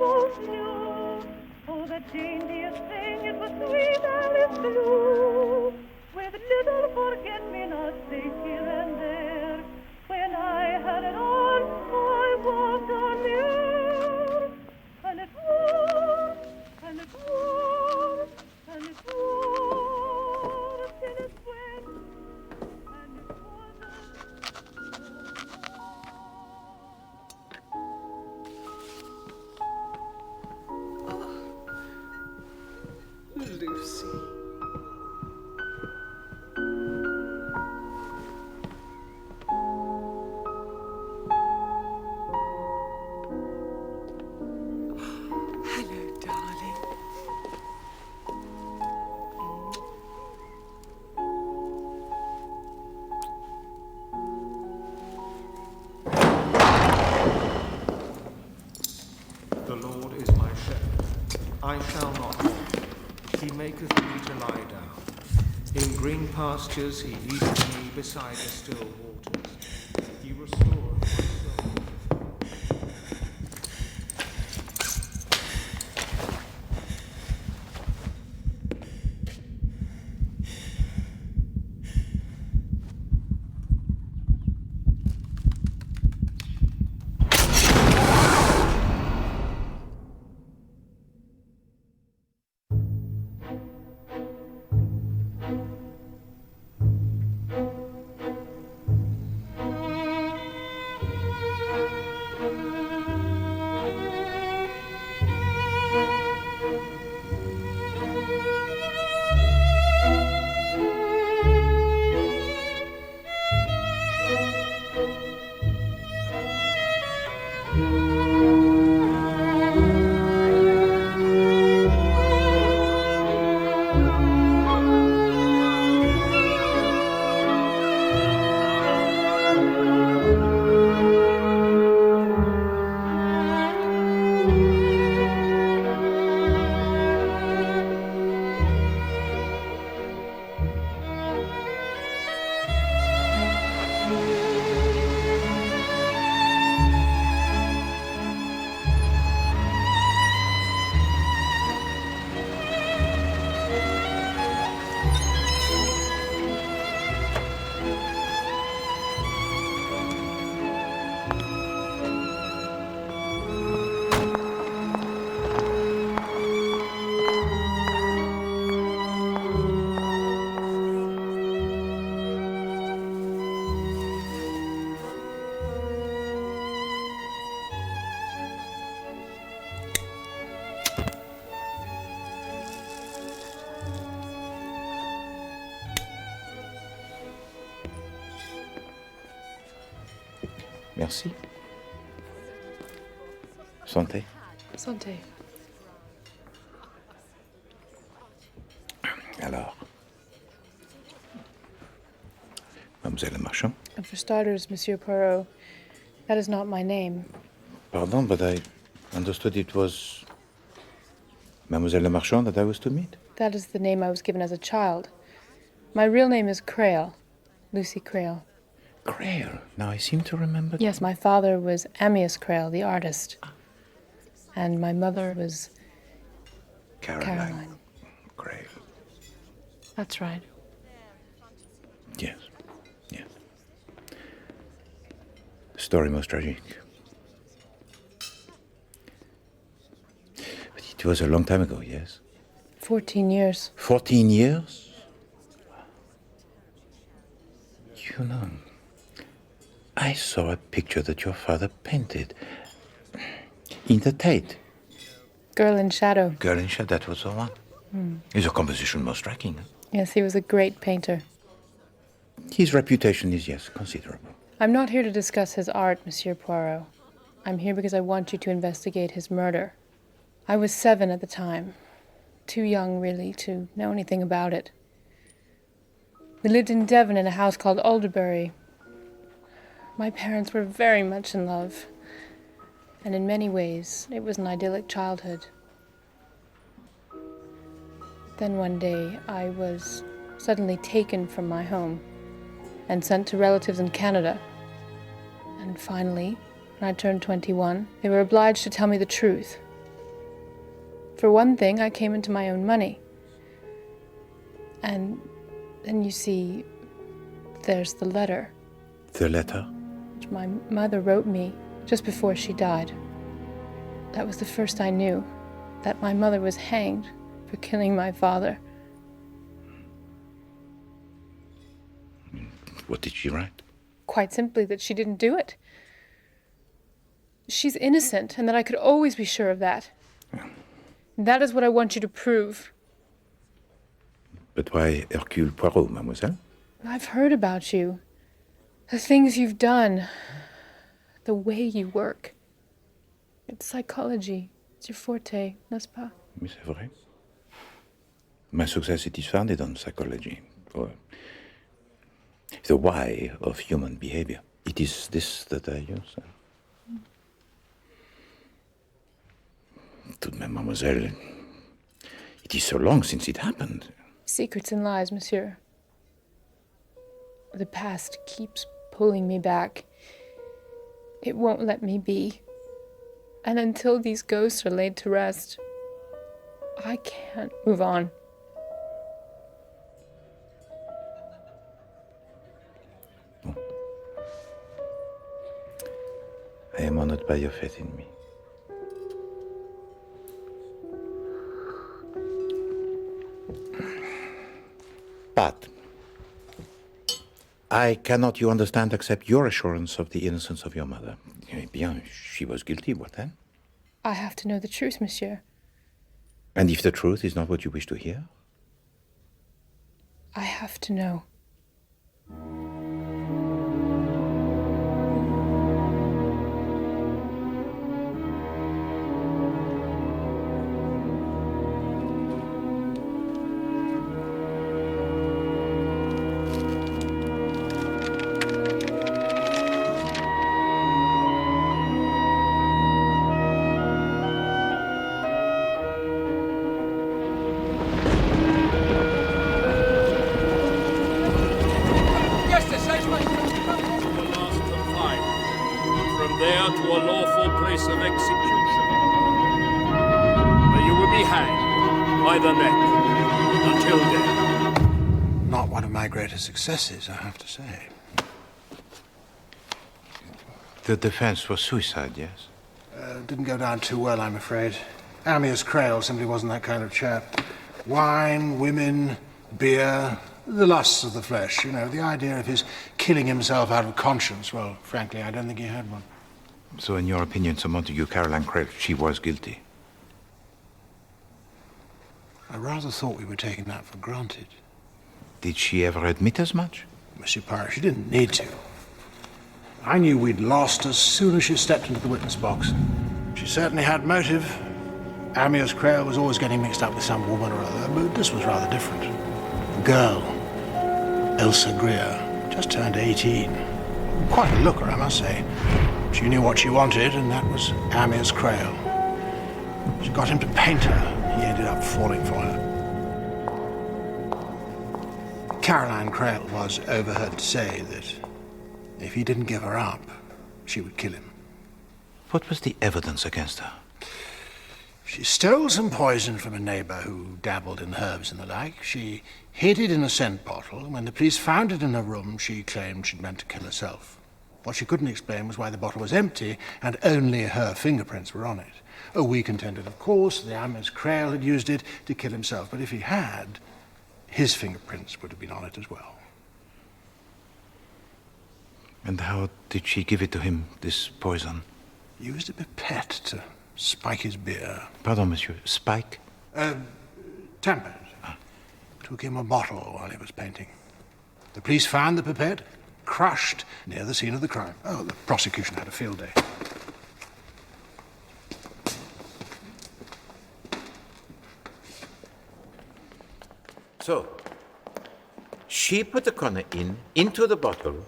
both knew. Oh, the daintiest thing, it was sweet Alice Blue, with little forget-me-nots placed here and there. When I had it on, I walked on the air, and it wore, and it wore, and it wore till it went, and it wasn't. Lucy. Hello, darling. The Lord is my shepherd, I shall not want. He maketh me to lie down. In green pastures he leadeth me beside the still waters. He restoreth my soul. Merci. Santé. Santé. Alors, Mademoiselle le Marchand? And for starters, Monsieur Poirot, that is not my name. Pardon, but I understood it was Mademoiselle le Marchand that I was to meet. That is the name I was given as a child. My real name is Crail, Lucy Crail. Crail. Now I seem to remember. Yes, my father was Amyas Crail, the artist. And my mother was Caroline. Crail. That's right. Yes. Yes. Story most tragic. But it was a long time ago, yes? 14 years. 14 years? You know, I saw a picture that your father painted in the Tate. Girl in Shadow. Girl in Shadow, that was the one. His composition most striking. Huh? Yes, he was a great painter. His reputation is, yes, considerable. I'm not here to discuss his art, Monsieur Poirot. I'm here because I want you to investigate his murder. I was 7 at the time. Too young, really, to know anything about it. We lived in Devon in a house called Alderbury. My parents were very much in love, and in many ways, it was an idyllic childhood. Then one day, I was suddenly taken from my home and sent to relatives in Canada. And finally, when I turned 21, they were obliged to tell me the truth. For one thing, I came into my own money. And then you see, there's the letter. The letter? Which my mother wrote me just before she died. That was the first I knew, that my mother was hanged for killing my father. What did she write? Quite simply that she didn't do it. She's innocent, and that I could always be sure of that. Yeah. That is what I want you to prove. But why Hercule Poirot, mademoiselle? I've heard about you. The things you've done. The way you work. It's psychology. It's your forte, n'est-ce pas? Oui, c'est vrai. My success it is founded on psychology, or the why of human behavior. It is this that I use. Tout de même, mademoiselle, it is so long since it happened. Secrets and lies, monsieur. The past keeps pulling me back. It won't let me be. And until these ghosts are laid to rest, I can't move on. I am honored by your faith in me. But I cannot, you understand, accept your assurance of the innocence of your mother. Eh bien, she was guilty, what then? I have to know the truth, monsieur. And if the truth is not what you wish to hear? I have to know. Successes, I have to say. The defense was suicide, yes? Didn't go down too well, I'm afraid. Amyas Crail simply wasn't that kind of chap. Wine, women, beer, the lusts of the flesh, you know, the idea of his killing himself out of conscience, well, frankly, I don't think he had one. So in your opinion, Sir Montague Caroline Crail, she was guilty? I rather thought we were taking that for granted. Did she ever admit as much? Monsieur Poirot, she didn't need to. I knew we'd lost as soon as she stepped into the witness box. She certainly had motive. Amyas Crail was always getting mixed up with some woman or other, but this was rather different. The girl, Elsa Greer, just turned 18. Quite a looker, I must say. She knew what she wanted, and that was Amyas Crail. She got him to paint her. He ended up falling for her. Caroline Crail was overheard to say that if he didn't give her up, she would kill him. What was the evidence against her? She stole some poison from a neighbor who dabbled in herbs and the like. She hid it in a scent bottle, and when the police found it in her room, she claimed she'd meant to kill herself. What she couldn't explain was why the bottle was empty and only her fingerprints were on it. Oh, we contended, of course, that Amyas Crail had used it to kill himself, but if he had, his fingerprints would have been on it as well. And how did she give it to him, this poison? Used a pipette to spike his beer. Pardon, monsieur, spike? Tampered. Took him a bottle while he was painting. The police found the pipette, crushed near the scene of the crime. Oh, the prosecution had a field day. So, she put the conning into the bottle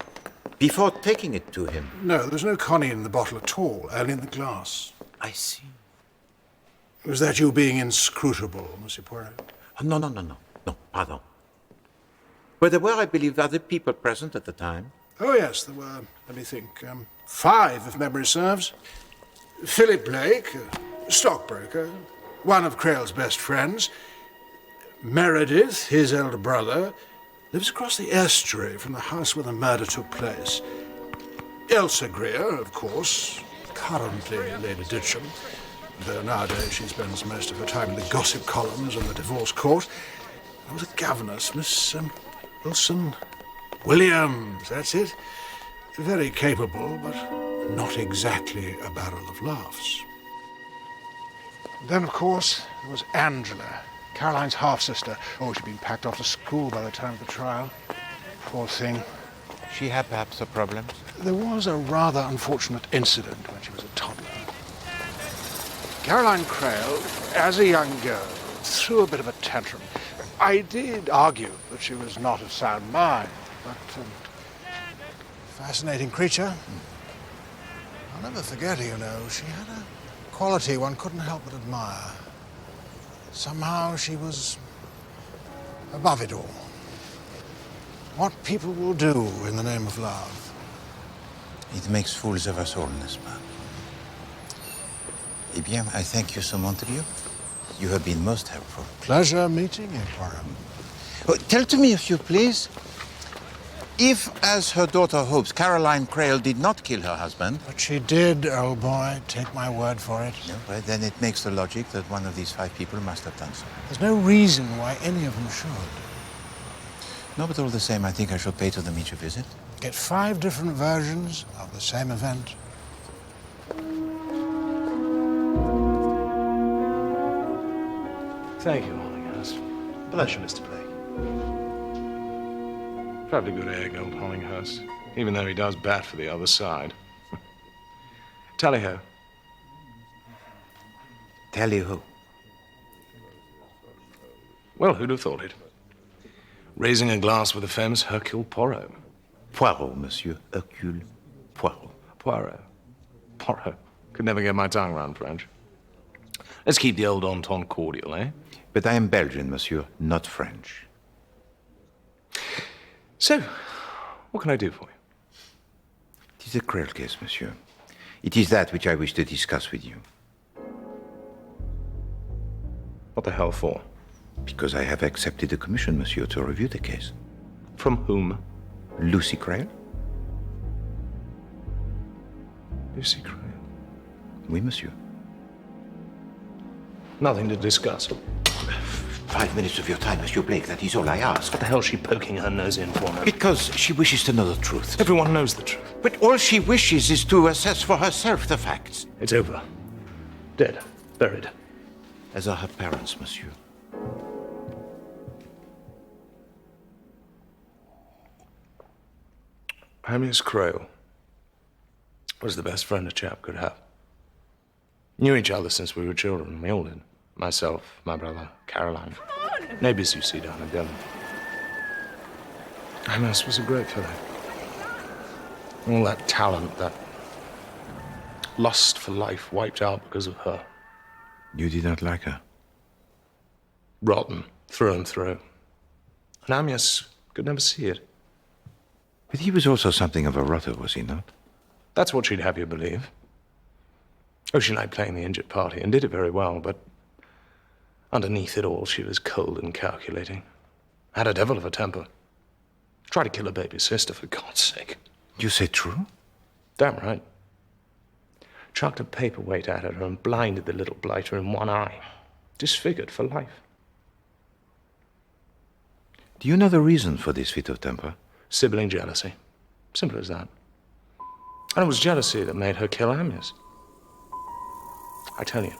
before taking it to him. No, there's no conning in the bottle at all, only in the glass. I see. Was that you being inscrutable, Monsieur Poirot? Oh, no, pardon. But there were, I believe, other people present at the time. Oh, yes, there were, let me think, 5, if memory serves. Philip Blake, stockbroker. one of Creel's best friends. Meredith, his elder brother, lives across the estuary from the house where the murder took place. Elsa Greer, of course, currently Lady Ditcham, though nowadays she spends most of her time in the gossip columns and the divorce court. There was a governess, Miss Wilson Williams, that's it. Very capable, but not exactly a barrel of laughs. Then, of course, there was Angela, Caroline's half-sister. Oh, she'd been packed off to school by the time of the trial. Poor thing. She had perhaps a problem? There was a rather unfortunate incident when she was a toddler. Caroline Creel, as a young girl, threw a bit of a tantrum. I did argue that she was not of sound mind, but fascinating creature. I'll never forget her, you know. She had a quality one couldn't help but admire. Somehow she was above it all. What people will do in the name of love. It makes fools of us all, n'est-ce pas? Eh bien, I thank you so much, Montague. You have been most helpful. Pleasure meeting you, Poirot. Oh, tell to me, if you please, if, as her daughter hopes, Caroline Creel did not kill her husband... But she did, old boy. Take my word for it. No, well, then it makes the logic that one of these 5 people must have done so. There's no reason why any of them should. No, but all the same, I think I shall pay to them each a visit. Get 5 different versions of the same event. Thank you, Hollinghurst. Pleasure, Mr. Blake. Probably good egg, old Hollinghurst, even though he does bat for the other side. Tally-ho. Tally-ho. Well, who'd have thought it? Raising a glass with the famous Hercule Poirot. Poirot, monsieur. Hercule Poirot. Poirot. Poirot. Could never get my tongue round French. Let's keep the old entente cordial, eh? But I am Belgian, monsieur, not French. So, what can I do for you? It is a Creel case, monsieur. It is that which I wish to discuss with you. What the hell for? Because I have accepted a commission, monsieur, to review the case. From whom? Lucy Creel? Lucy Creel. Oui, monsieur. Nothing to discuss. 5 minutes of your time, Monsieur Blake, that is all I ask. What the hell is she poking her nose in for now? Because she wishes to know the truth. Everyone knows the truth. But all she wishes is to assess for herself the facts. It's over. Dead. Buried. As are her parents, monsieur. Amyas Creel was the best friend a chap could have. Knew each other since we were children. We all did. Myself, my brother, Caroline. Neighbors, you see, down in Devon. Amyas was a great fellow. All that talent, that lust for life wiped out because of her. You did not like her? Rotten, through and through. And Amyas could never see it. But he was also something of a rotter, was he not? That's what she'd have you believe. Oh, she liked playing the injured party and did it very well, but underneath it all, she was cold and calculating. Had a devil of a temper. Tried to kill her baby sister, for God's sake. You say true? Damn right. Chucked a paperweight at her and blinded the little blighter in one eye. Disfigured for life. Do you know the reason for this fit of temper? Sibling jealousy. Simple as that. And it was jealousy that made her kill Amyas. I tell you,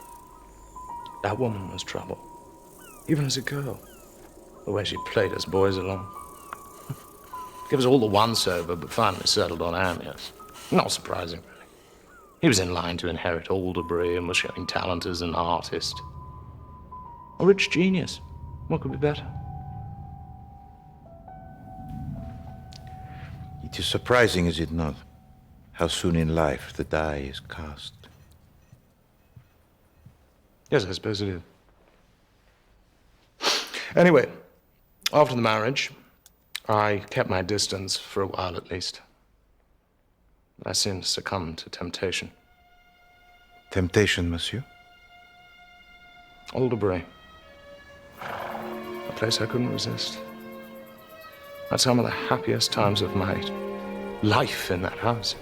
that woman was trouble. Even as a girl. The way she played us boys along. Gave us all the once-over, but finally settled on Amyas. Not surprising, really. He was in line to inherit Alderbury and was showing talent as an artist. A rich genius. What could be better? It is surprising, is it not, how soon in life the die is cast. Yes, I suppose it is. Anyway, after the marriage, I kept my distance for a while at least. I soon succumbed to temptation. Temptation, monsieur? Alderbury. A place I couldn't resist. I had some of the happiest times of my life in that house.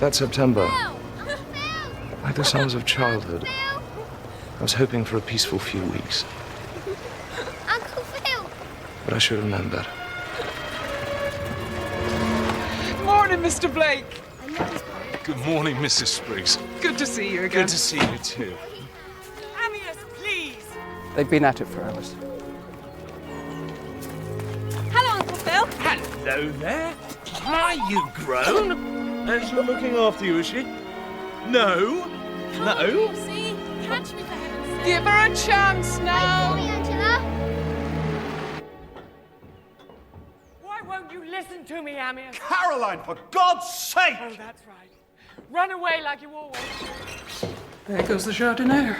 That September, like the summers of childhood, I was hoping for a peaceful few weeks. Uncle Phil! But I should have known better. Morning, Mr. Blake. Good morning, Mrs. Spriggs. Good to see you again. Good to see you too. Amyas, please. They've been at it for hours. Hello, Uncle Phil. Hello there. Are you grown? Angela looking after you, is she? No. No. See? Catch me for heaven's sake. Give her a chance now. Sorry, Angela. Why won't you listen to me, Amyas? Caroline, for God's sake! Oh, that's right. Run away like you always do. There goes the jardiniere.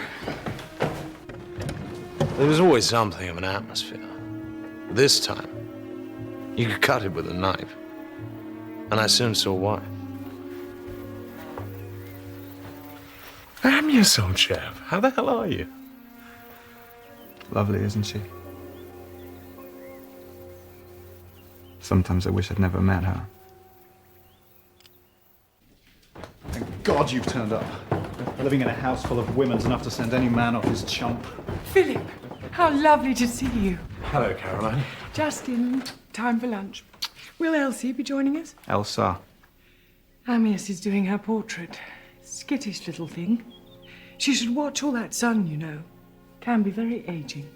There was always something of an atmosphere. This time, you could cut it with a knife. And I soon saw why. Amyas, old chap, how the hell are you? Lovely, isn't she? Sometimes I wish I'd never met her. Thank God you've turned up. Living in a house full of women's enough to send any man off his chump. Philip, how lovely to see you. Hello, Caroline. Just in time for lunch. Will Elsie be joining us? Elsa. Amyas is doing her portrait. Skittish little thing. She should watch all that sun, you know. Can be very aging.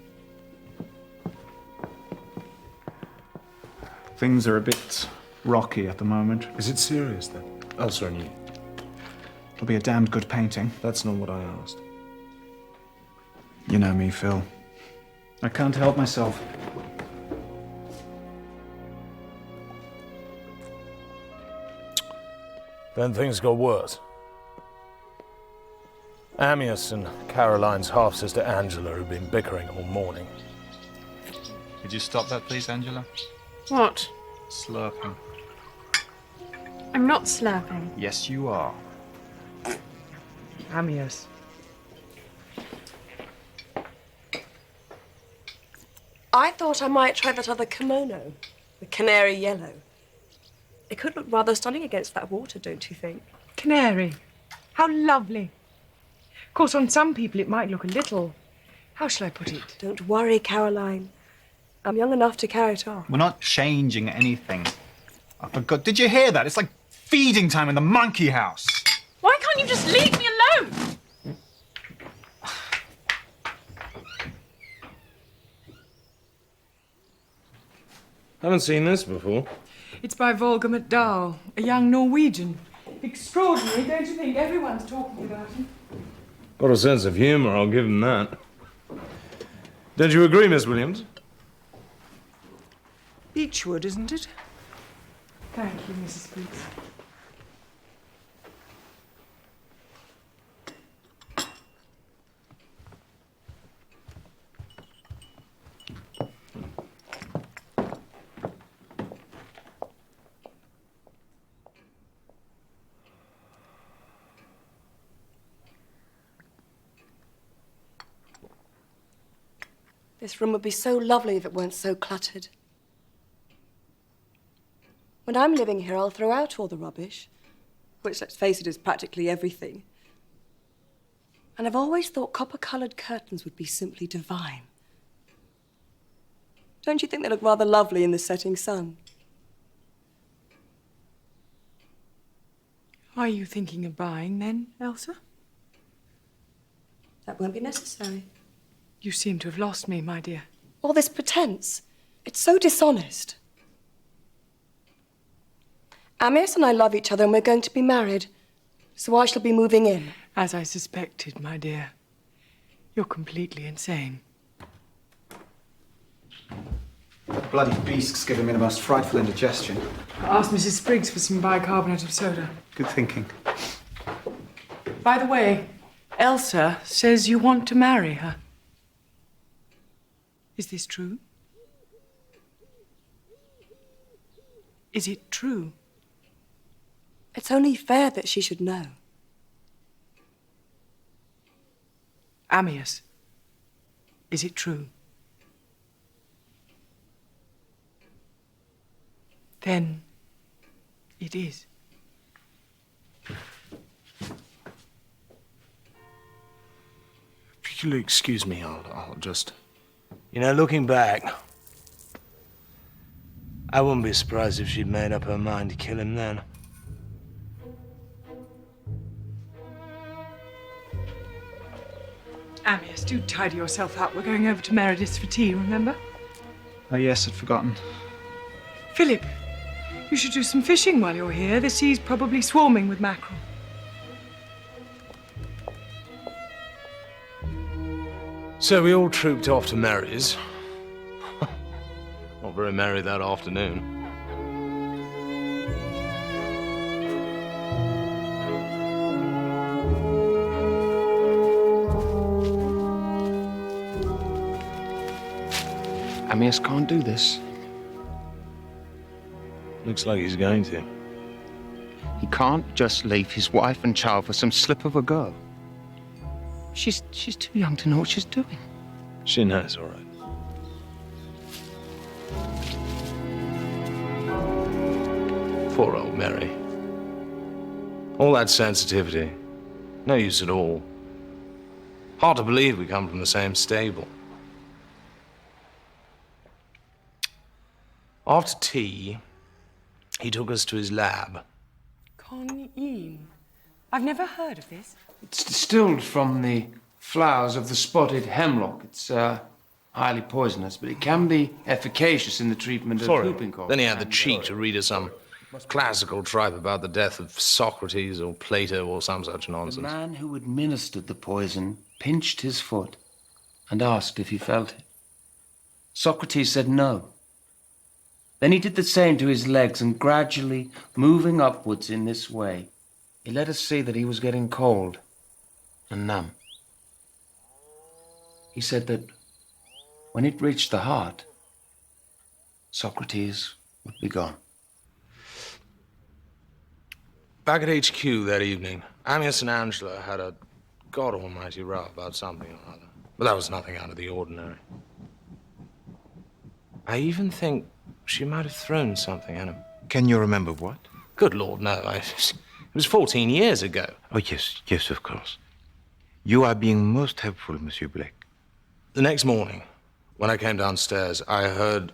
Things are a bit rocky at the moment. Is it serious, then? Elsa and you? It'll be a damned good painting. That's not what I asked. You know me, Phil. I can't help myself. Then things got worse. Amyas and Caroline's half-sister Angela have been bickering all morning. Could you stop that, please, Angela? What? Slurping. I'm not slurping. Yes, you are. Amyas. I thought I might try that other kimono, the canary yellow. It could look rather stunning against that water, don't you think? Canary. How lovely. Of course, on some people it might look a little... How shall I put it? Don't worry, Caroline. I'm young enough to carry it off. We're not changing anything. I forgot. Did you hear that? It's like feeding time in the monkey house. Why can't you just leave me alone? Haven't seen this before. It's by Volga McDowell, a young Norwegian. Extraordinary, don't you think? Everyone's talking about him. Got a sense of humour, I'll give him that. Don't you agree, Miss Williams? Beechwood, isn't it? Thank you, Mrs. Briggs. This room would be so lovely if it weren't so cluttered. When I'm living here, I'll throw out all the rubbish, which, let's face it, is practically everything. And I've always thought copper-coloured curtains would be simply divine. Don't you think they look rather lovely in the setting sun? Are you thinking of buying, then, Elsa? That won't be necessary. You seem to have lost me, my dear. All this pretense, it's so dishonest. Amyas and I love each other and we're going to be married, so I shall be moving in. As I suspected, my dear. You're completely insane. That bloody beast's giving me the most frightful indigestion. I asked Mrs. Spriggs for some bicarbonate of soda. Good thinking. By the way, Elsa says you want to marry her. Is this true? Is it true? It's only fair that she should know. Ammius, is it true? Then it is. If you'll excuse me, I'll just... You know, looking back, I wouldn't be surprised if she'd made up her mind to kill him then. Ammius, do tidy yourself up. We're going over to Meredith's for tea, remember? Oh, yes, I'd forgotten. Philip, you should do some fishing while you're here. The sea's probably swarming with mackerel. So we all trooped off to Mary's. Not very merry that afternoon. Ammius can't do this. Looks like he's going to. He can't just leave his wife and child for some slip of a girl. She's too young to know what she's doing. She knows, all right. Poor old Mary. All that sensitivity. No use at all. Hard to believe we come from the same stable. After tea, he took us to his lab. Con-ine. I've never heard of this. It's distilled from the flowers of the spotted hemlock. It's highly poisonous, but it can be efficacious in the treatment of whooping cough. Then he had the cheek to read us some classical tripe about the death of Socrates or Plato or some such nonsense. The man who administered the poison pinched his foot and asked if he felt it. Socrates said no. Then he did the same to his legs, and gradually, moving upwards in this way, he let us see that he was getting cold and numb. He said that when it reached the heart, Socrates would be gone. Back at HQ that evening, Ammius and Angela had a god almighty row about something or other. But that was nothing out of the ordinary. I even think she might have thrown something at him. Can you remember what? Good Lord, no. It was 14 years ago. Oh, yes, of course. You are being most helpful, Monsieur Blake. The next morning, when I came downstairs, I heard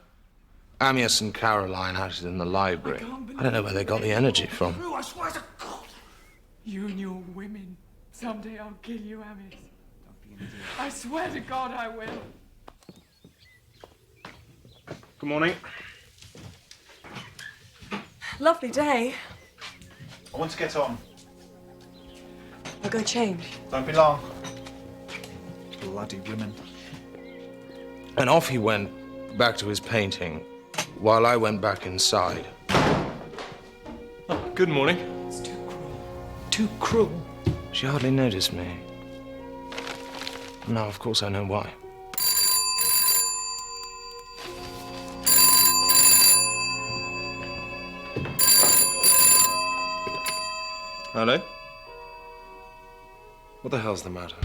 Ammius and Caroline at it in the library. I don't know where they got the energy from. I swear to God. You and your women. Someday I'll kill you, Ammius. I swear to God I will. Good morning. Lovely day. I want to get on. I'll go change. Don't be long. Bloody women. And off he went back to his painting, while I went back inside. Oh, good morning. It's too cruel. Too cruel. She hardly noticed me. Now, of course, I know why. Hello? What the hell's the matter?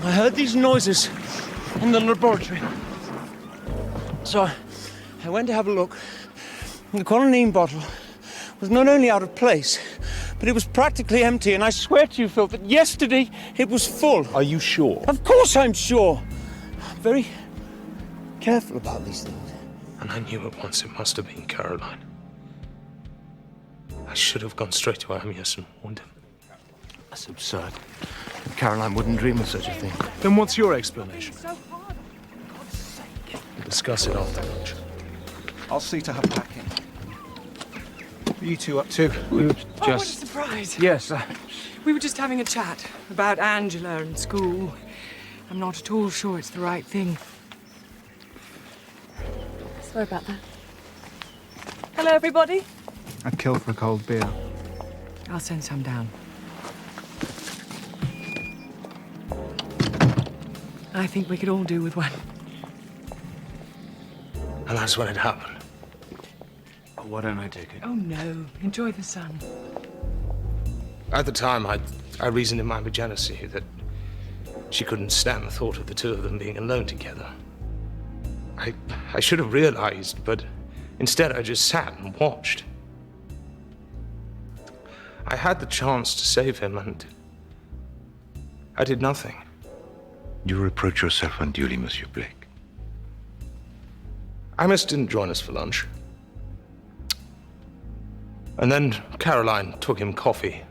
I heard these noises in the laboratory. So I went to have a look. The quinine bottle was not only out of place, but it was practically empty, and I swear to you, Phil, that yesterday it was full. Are you sure? Of course I'm sure. I'm very careful about these things. And I knew at once it must have been Caroline. I should have gone straight to Ammius and warned him. That's absurd. Caroline wouldn't dream of such a thing. Then what's your explanation? We'll discuss it after lunch. I'll see to her packing. What are you two up to? We were Oh, what a surprise. Yes, We were just having a chat about Angela and school. I'm not at all sure it's the right thing. Sorry about that. Hello, everybody. I'd kill for a cold beer. I'll send some down. I think we could all do with one. And that's when it happened. Why don't I take it? Oh, no. Enjoy the sun. At the time, I reasoned in my jealousy that she couldn't stand the thought of the two of them being alone together. I should have realized, but instead I just sat and watched. I had the chance to save him, and I did nothing. You reproach yourself unduly, Monsieur Blake. Amos didn't join us for lunch. And then Caroline took him coffee.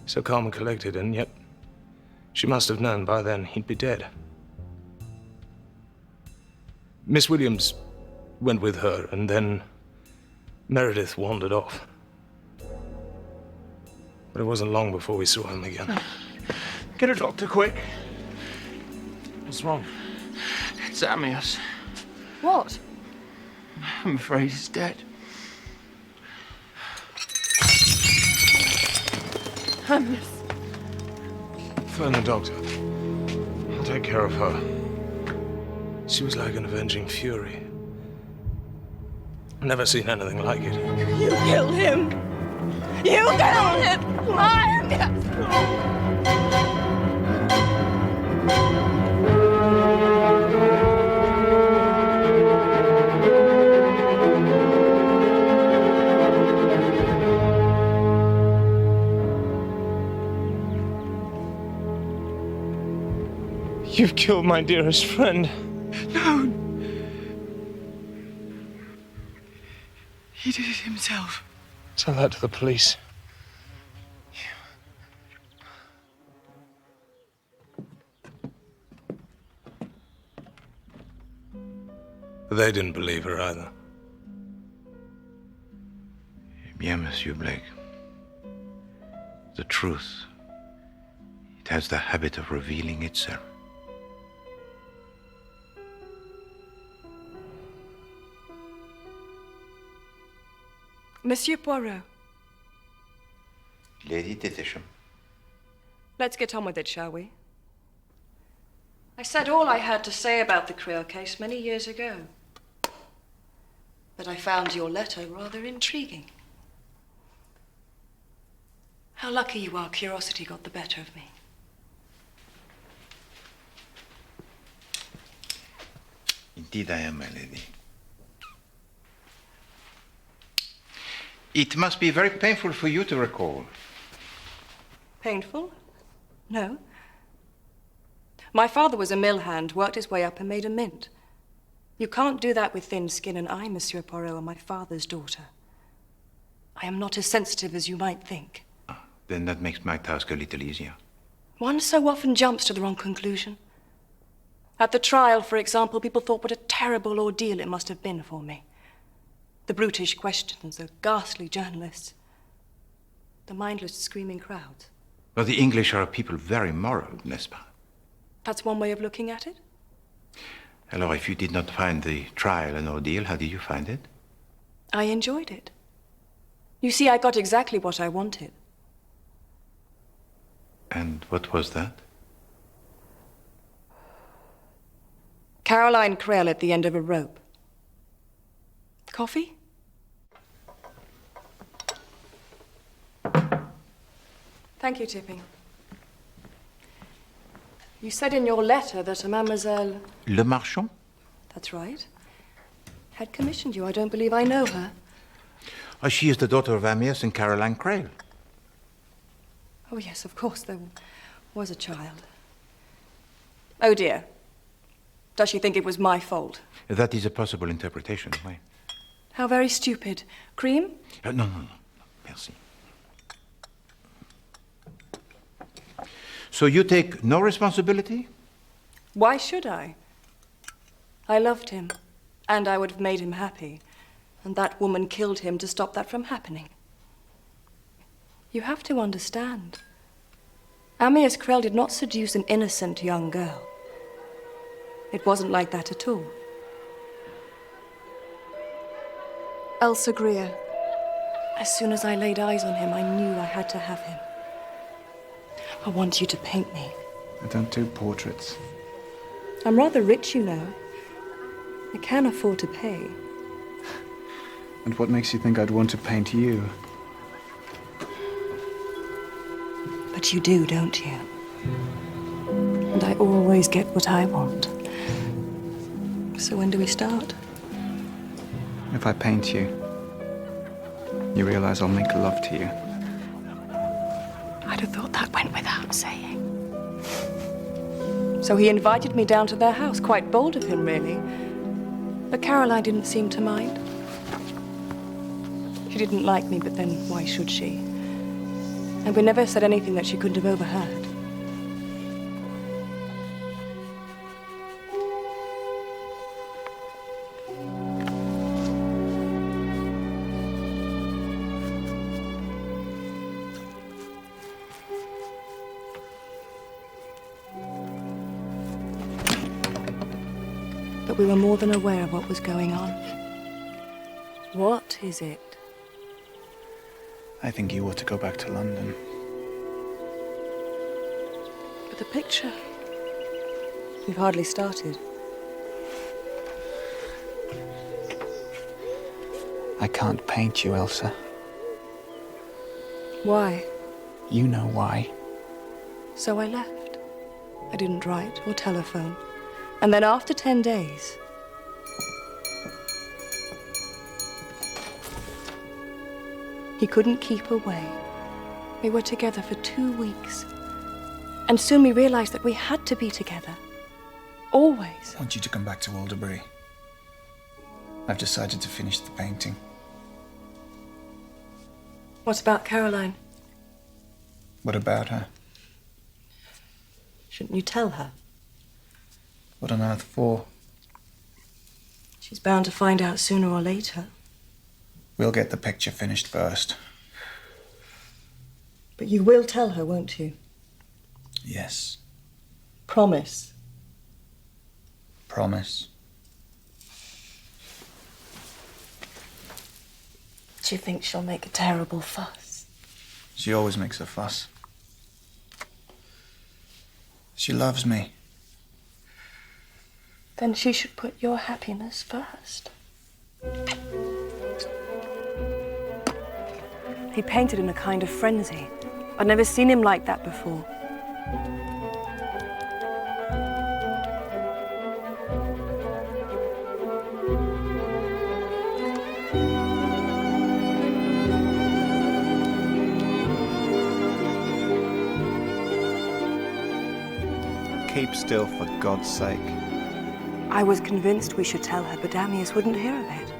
So calm and collected, and yet she must have known by then he'd be dead. Miss Williams went with her, and then Meredith wandered off. But it wasn't long before we saw him again. Get a doctor, quick. What's wrong? It's Amias. What? I'm afraid he's dead. Amias. Phone the doctor. I'll take care of her. She was like an avenging fury. I've never seen anything like it. You killed him! You killed him! Amias! You've killed my dearest friend. No. He did it himself. Tell that to the police. But they didn't believe her either. Bien, Monsieur Blake. The truth, it has the habit of revealing itself. Monsieur Poirot, Lady Titisham. let's get on with it, shall we? I said all I had to say about the Creel case many years ago. But I found your letter rather intriguing. How lucky you are curiosity got the better of me. Indeed I am, my lady. It must be very painful for you to recall. Painful? No. My father was a mill hand, worked his way up and made a mint. You can't do that with thin skin, and I, Monsieur Poirot, am my father's daughter. I am not as sensitive as you might think. Then that makes my task a little easier. One so often jumps to the wrong conclusion. At the trial, for example, people thought what a terrible ordeal it must have been for me. The brutish questions, the ghastly journalists, the mindless screaming crowds. Well, the English are a people very moral, n'est-ce pas? That's one way of looking at it. Alors, if you did not find the trial an ordeal, how did you find it? I enjoyed it. You see, I got exactly what I wanted. And what was that? Caroline Creel at the end of a rope. Coffee? Thank you, Tipping. You said in your letter that a Mademoiselle... Le Marchand? That's right. Had commissioned you. I don't believe I know her. Oh, she is the daughter of Amias and Caroline Creel. Oh, yes, of course, there was a child. Oh, dear. Does she think it was my fault? That is a possible interpretation, oui. How very stupid. Cream? No. Merci. So you take no responsibility? Why should I? I loved him, and I would have made him happy. And that woman killed him to stop that from happening. You have to understand. Amias Creel did not seduce an innocent young girl. It wasn't like that at all. Elsa Greer. As soon as I laid eyes on him, I knew I had to have him. I want you to paint me I don't do portraits. I'm rather rich, you know. I can afford to pay. And what makes you think I'd want to paint you? But you do, don't you? And I always get what I want. So when do we start? If I paint you, you realize I'll make love to you. I'd have thought that went without saying. So he invited me down to their house. Quite bold of him, really. But Caroline didn't seem to mind. She didn't like me, but then why should she? And we never said anything that she couldn't have overheard. But we were more than aware of what was going on. What is it? I think you ought to go back to London. But the picture? We've hardly started. I can't paint you, Elsa. Why? You know why. So I left. I didn't write or telephone. And then after 10 days, he couldn't keep away. We were together for 2 weeks. And soon we realized that we had to be together. Always. I want you to come back to Alderbury. I've decided to finish the painting. What about Caroline? What about her? Shouldn't you tell her? What on earth for? She's bound to find out sooner or later. We'll get the picture finished first. But you will tell her, won't you? Yes. Promise. Promise. Do you think she'll make a terrible fuss? She always makes a fuss. She loves me. Then she should put your happiness first. He painted in a kind of frenzy. I'd never seen him like that before. Keep still, for God's sake. I was convinced we should tell her, but Amyas wouldn't hear of it.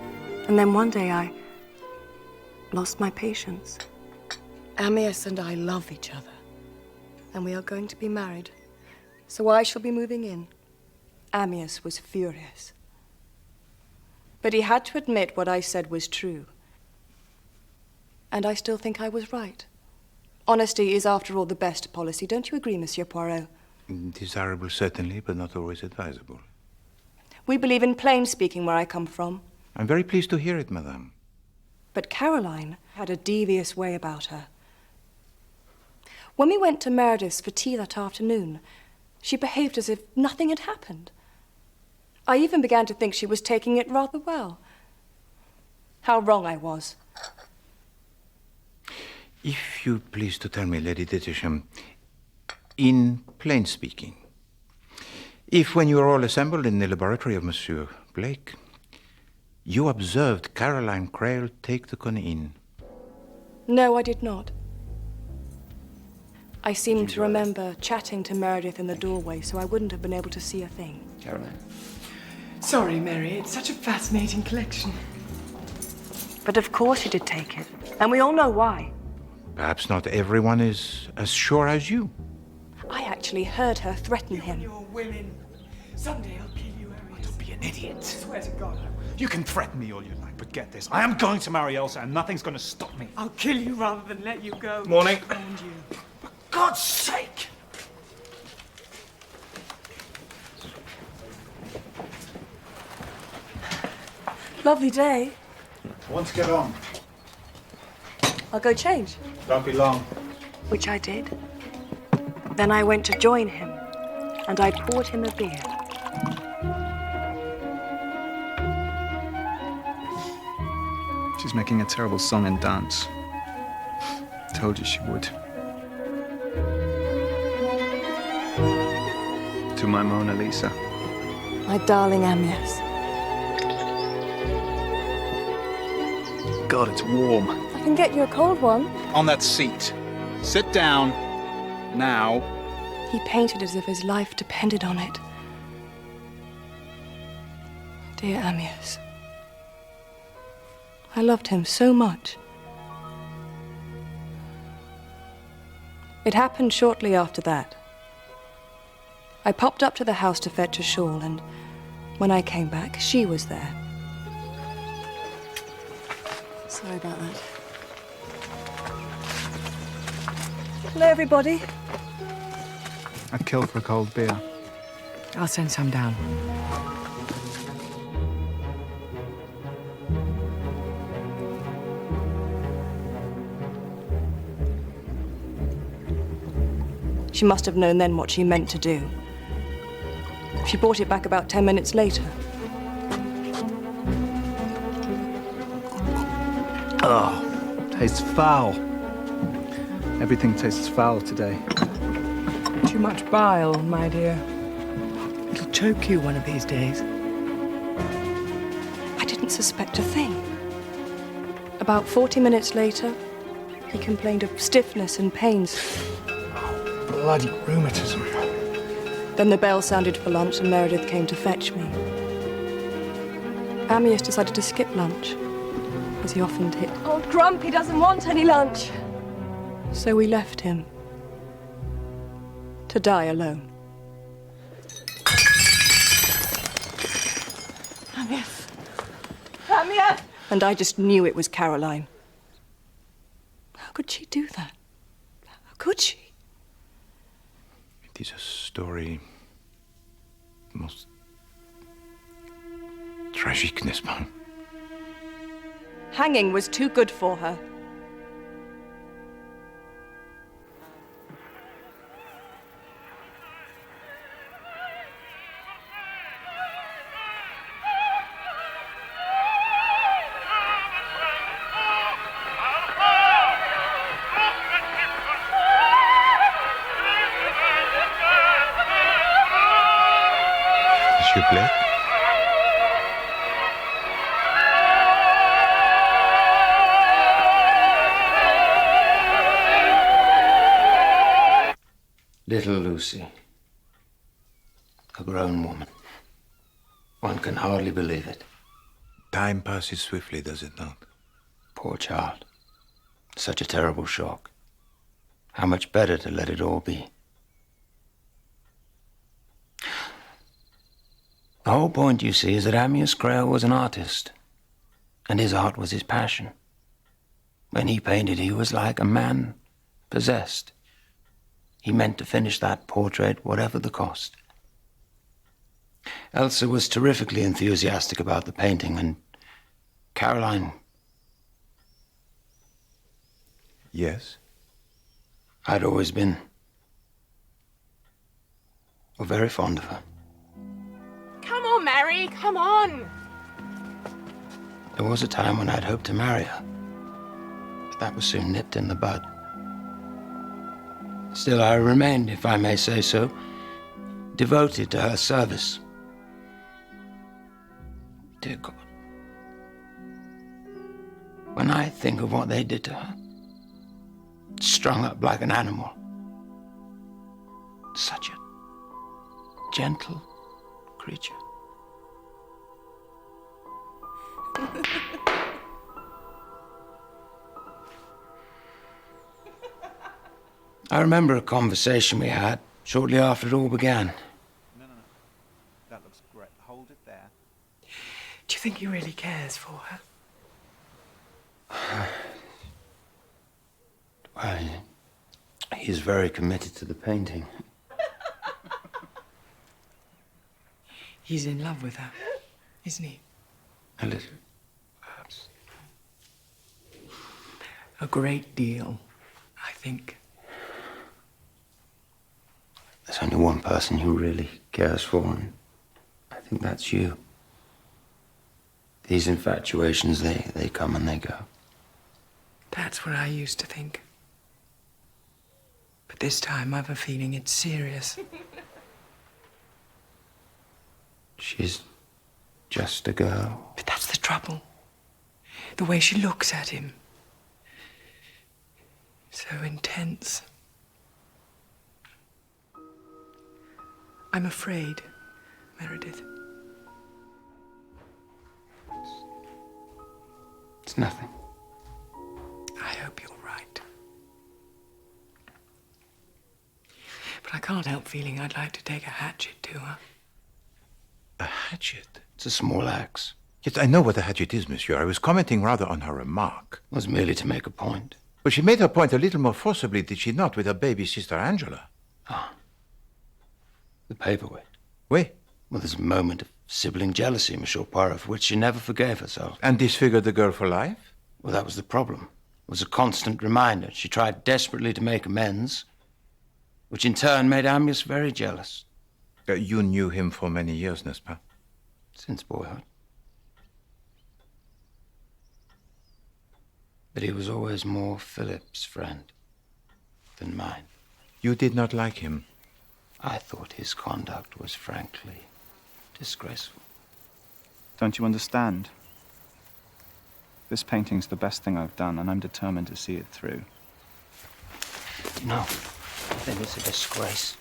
And then one day I lost my patience. Amyas and I love each other, and we are going to be married. So I shall be moving in. Amyas was furious. But he had to admit what I said was true. And I still think I was right. Honesty is, after all, the best policy. Don't you agree, Monsieur Poirot? Desirable, certainly, but not always advisable. We believe in plain speaking where I come from. I'm very pleased to hear it, madame. But Caroline had a devious way about her. When we went to Meredith's for tea that afternoon, she behaved as if nothing had happened. I even began to think she was taking it rather well. How wrong I was. If you please to tell me, Lady Detisham, in plain speaking, if when you are all assembled in the laboratory of Monsieur Blake, you observed Caroline Crail take the cognac. No, I did not. I seemed to remember chatting to Meredith in the doorway, so I wouldn't have been able to see a thing. Caroline. Sorry, Mary. It's such a fascinating collection. But of course she did take it, and we all know why. Perhaps not everyone is as sure as you. I actually heard her threaten him. You're willing. Someday I'll kill you, Arius. Don't be an idiot. I swear to God I will. You can threaten me all you like, but get this. I am going to marry Elsa, and nothing's going to stop me. I'll kill you rather than let you go. Morning. I warned you. For God's sake! Lovely day. I want to get on. I'll go change. Don't be long. Which I did. Then I went to join him. and I poured him a beer. She's making a terrible song and dance. Told you she would. To my Mona Lisa. My darling Amias. God, it's warm. I can get you a cold one. On that seat. Sit down. Now. He painted as if his life depended on it. Dear Amias. I loved him so much. It happened shortly after that. I popped up to the house to fetch a shawl, and when I came back, she was there. Sorry about that. Hello, everybody. I'd kill for a cold beer. I'll send some down. She must have known then what she meant to do. She brought it back about 10 minutes later. Oh, tastes foul. Everything tastes foul today. Too much bile, my dear. It'll choke you one of these days. I didn't suspect a thing. About 40 minutes later, he complained of stiffness and pains. Bloody rheumatism. Then the bell sounded for lunch and Meredith came to fetch me. Amias decided to skip lunch, as he often did. Oh, Grumpy doesn't want any lunch. So we left him to die alone. Amias. Amias! And I just knew it was Caroline. How could she do that? How could she? It is a story most tragic, n'est-ce pas? Hanging was too good for her. Monsieur Blake? Little Lucy. A grown woman. One can hardly believe it. Time passes swiftly, does it not? Poor child. Such a terrible shock. How much better to let it all be. The whole point, you see, is that Amias Grail was an artist, and his art was his passion. When he painted, he was like a man possessed. He meant to finish that portrait, whatever the cost. Elsa was terrifically enthusiastic about the painting, and Caroline... Yes? I'd always been... very fond of her. Come on, Mary, come on. There was a time when I'd hoped to marry her, but that was soon nipped in the bud. Still, I remained, if I may say so, devoted to her service. Dear God, when I think of what they did to her, strung up like an animal, such a gentle creature. I remember a conversation we had shortly after it all began. No. That looks great. Hold it there. Do you think he really cares for her? Well, he's very committed to the painting. He's in love with her, isn't he? A little, perhaps. A great deal, I think. There's There's only one person who really cares for, and I think that's you. These infatuations, they come and they go. That's what I used to think. But this time I've a feeling it's serious. She's just a girl. But that's the trouble. The way she looks at him. So intense. I'm afraid, Meredith. It's nothing. I hope you're right. But I can't help feeling I'd like to take a hatchet to her. A hatchet? It's a small axe. Yes, I know what a hatchet is, monsieur. I was commenting rather on her remark. It was merely to make a point. But she made her point a little more forcibly, did she not, with her baby sister Angela? Ah. The paperweight. Oui. Well, there's a moment of sibling jealousy, Monsieur Poirot, for which she never forgave herself. And disfigured the girl for life? Well, that was the problem. It was a constant reminder. She tried desperately to make amends, which in turn made Amias very jealous. You knew him for many years, n'est-ce pas? Since boyhood. But he was always more Philip's friend than mine. You did not like him? I thought his conduct was frankly disgraceful. Don't you understand? This painting's the best thing I've done, and I'm determined to see it through. No, then it's a disgrace.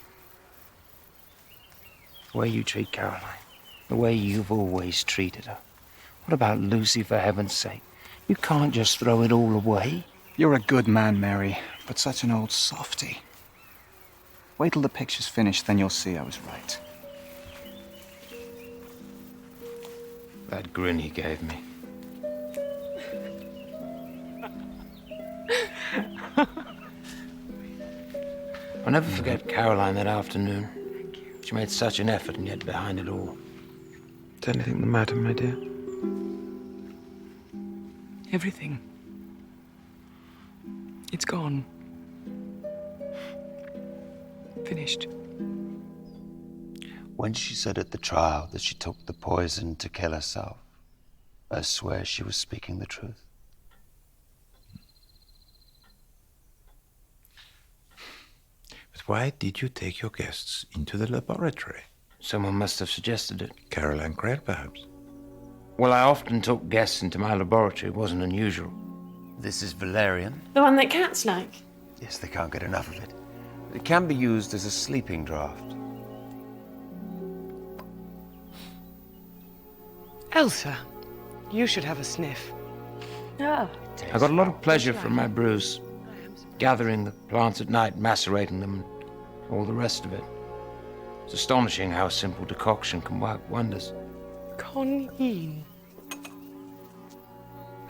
The way you treat Caroline, the way you've always treated her. What about Lucy, for heaven's sake? You can't just throw it all away. You're a good man, Mary, but such an old softy. Wait till the picture's finished, then you'll see I was right. That grin he gave me. I'll never forget Caroline that afternoon. She made such an effort, and yet behind it all. Is anything the matter, my dear? Everything. It's gone. Finished. When she said at the trial that she took the poison to kill herself, I swear she was speaking the truth. But why did you take your guests into the laboratory? Someone must have suggested it. Caroline Creel, perhaps? Well, I often took guests into my laboratory. It wasn't unusual. This is valerian. The one that cats like? Yes, they can't get enough of it. It can be used as a sleeping draught. Elsa, you should have a sniff. Oh. I got a lot of pleasure from my brews. Gathering the plants at night, macerating them, and all the rest of it. It's astonishing how a simple decoction can work wonders. Conine.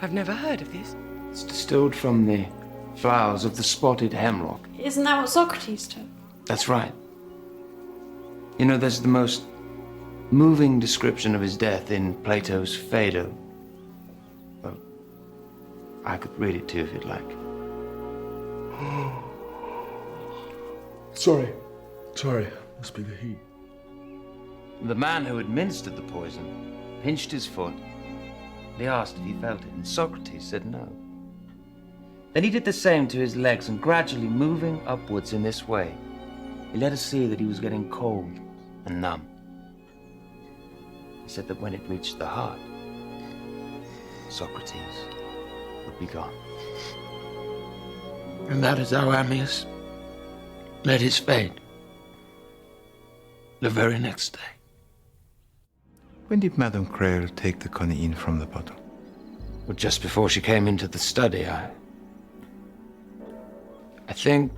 I've never heard of this. It's distilled from the flowers of the spotted hemlock. Isn't that what Socrates took? That's right. You know, there's the most moving description of his death in Plato's Phaedo. Well, I could read it to you if you'd like. Sorry. Must be the heat. The man who administered the poison pinched his foot. And he asked if he felt it, and Socrates said no. Then he did the same to his legs, and gradually moving upwards in this way, he let us see that he was getting cold and numb. He said that when it reached the heart, Socrates would be gone. And that is how Ammius met his fate. The very next day. When did Madame Creel take the coniine from the bottle? Well, just before she came into the study, I think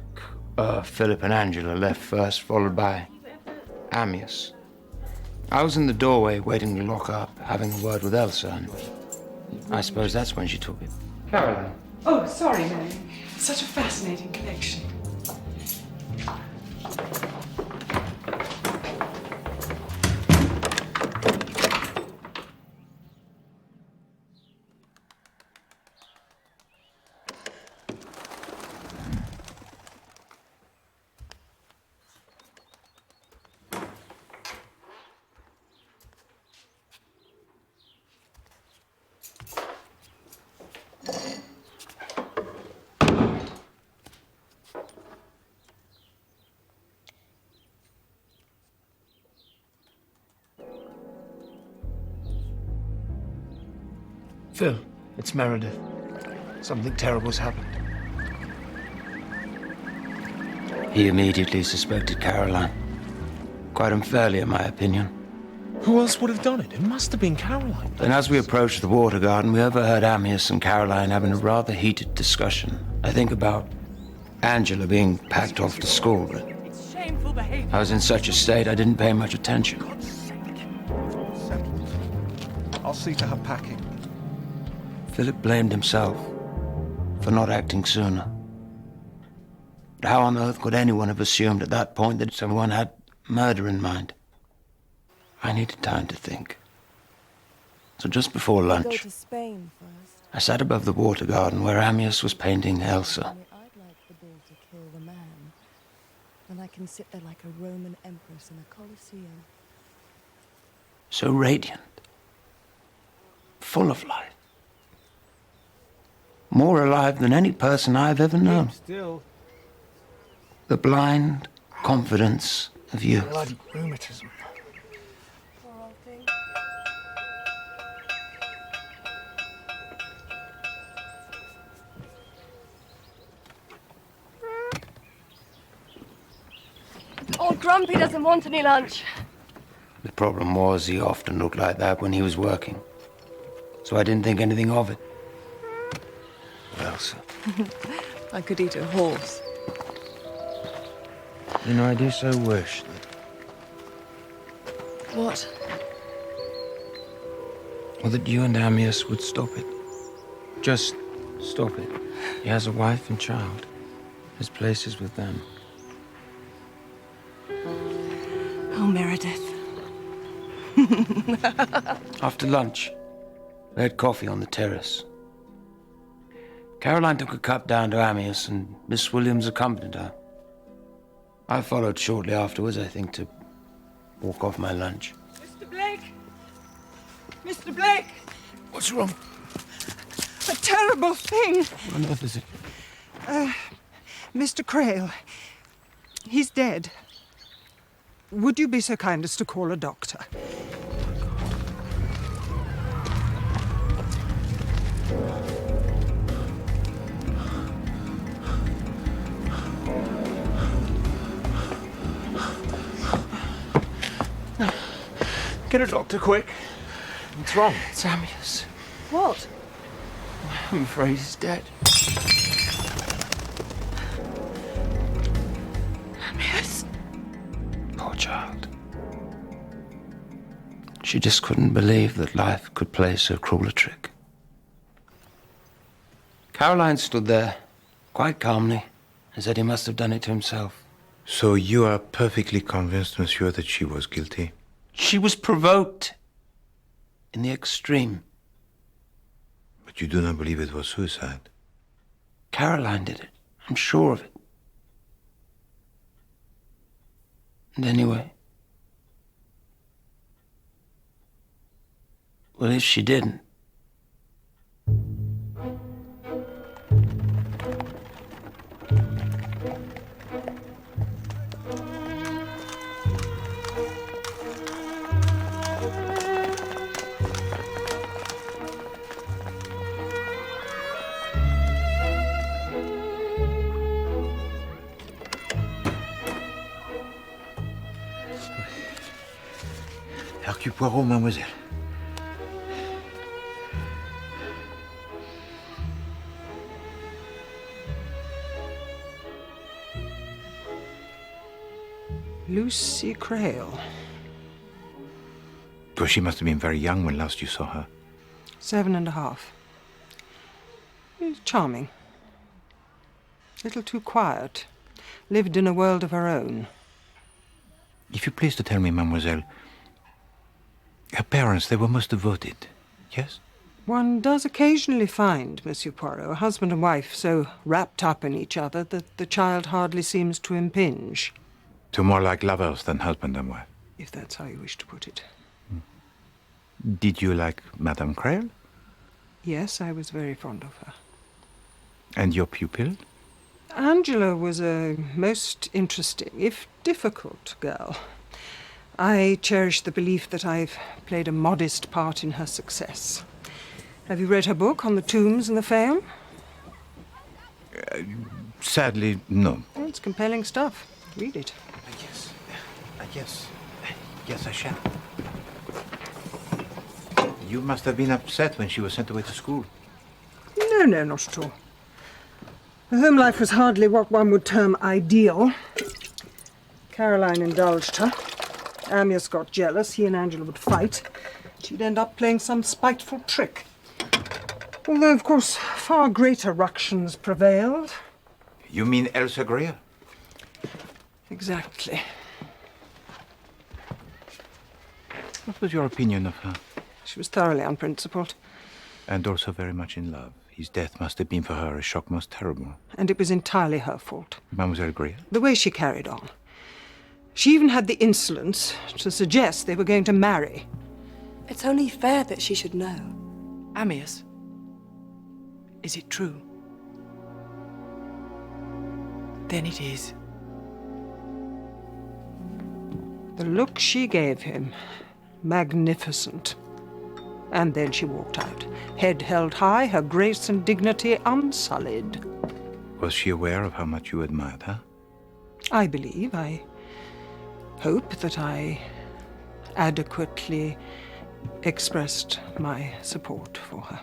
Philip and Angela left first, followed by Ammius. I was in the doorway waiting to lock up, having a word with Elsa, and I suppose that's when she took it. Caroline. Oh, sorry, Mary. Such a fascinating connection. Phil, it's Meredith. Something terrible's happened. He immediately suspected Caroline. Quite unfairly, in my opinion. Who else would have done it? It must have been Caroline. Then as we approached the water garden, we overheard Amyas and Caroline having a rather heated discussion. I think about Angela being packed off to school, but I was in such a state I didn't pay much attention. I'll see to her packing. Philip blamed himself for not acting sooner. But how on earth could anyone have assumed at that point that someone had murder in mind? I needed time to think. So just before Go lunch, to Spain first. I sat above the water garden where Amyas was painting Elsa. I'd like the bull to kill the man. And I can sit there like a Roman empress in a Colosseum. So radiant, full of life. More alive than any person I've ever known. Still. The blind confidence of youth. Bloody rheumatism. Old Grumpy doesn't want any lunch. The problem was he often looked like that when he was working. So I didn't think anything of it. Elsa. I could eat a horse. You know, I do so wish that... What? Well, that you and Amyas would stop it. Just stop it. He has a wife and child. His place is with them. Oh, Meredith. After lunch, we had coffee on the terrace. Caroline took a cup down to Amyas, and Miss Williams accompanied her. I followed shortly afterwards, I think, to walk off my lunch. Mr. Blake! Mr. Blake! What's wrong? A terrible thing! What on earth is it? Mr. Crail. He's dead. Would you be so kind as to call a doctor? Get a doctor, quick. What's wrong? It's Amyas. What? I'm afraid he's dead. Amyas? Poor child. She just couldn't believe that life could play so cruel a trick. Caroline stood there, quite calmly, and said he must have done it to himself. So you are perfectly convinced, monsieur, that she was guilty? She was provoked in the extreme. But you do not believe it was suicide? Caroline did it. I'm sure of it. And anyway, well, if she didn't, Hercule Poirot, mademoiselle. Lucy Crail. Well, she must have been very young when last you saw her. 7.5. Charming. Little too quiet. Lived in a world of her own. If you please to tell me, mademoiselle, her parents, they were most devoted, yes? One does occasionally find, Monsieur Poirot, a husband and wife so wrapped up in each other that the child hardly seems to impinge. So more like lovers than husband and wife? If that's how you wish to put it. Did you like Madame Crail? Yes, I was very fond of her. And your pupil? Angela was a most interesting, if difficult, girl. I cherish the belief that I've played a modest part in her success. Have you read her book on the tombs and the Fayum? Sadly, no. Oh, it's compelling stuff. Read it. Yes, I shall. You must have been upset when she was sent away to school. No, not at all. Her home life was hardly what one would term ideal. Caroline indulged her. Amyas got jealous. He and Angela would fight. She'd end up playing some spiteful trick. Although, of course, far greater ructions prevailed. You mean Elsa Greer? Exactly. What was your opinion of her? She was thoroughly unprincipled. And also very much in love. His death must have been for her a shock most terrible. And it was entirely her fault. Mademoiselle Greer? The way she carried on. She even had the insolence to suggest they were going to marry. It's only fair that she should know. Amyas, is it true? Then it is. The look she gave him, magnificent. And then she walked out, head held high, her grace and dignity unsullied. Was she aware of how much you admired her? I hope that I adequately expressed my support for her.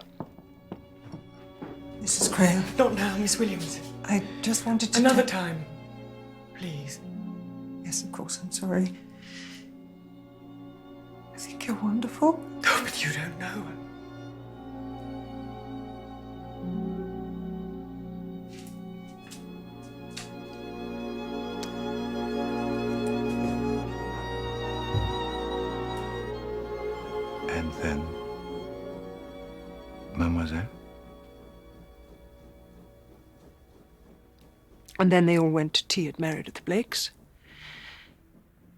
Mrs. Crail. Not now, Miss Williams. I just wanted to... Another time, please. Yes, of course, I'm sorry. I think you're wonderful. Oh, but you don't know. And then, Mademoiselle? And then they all went to tea at Meredith Blake's.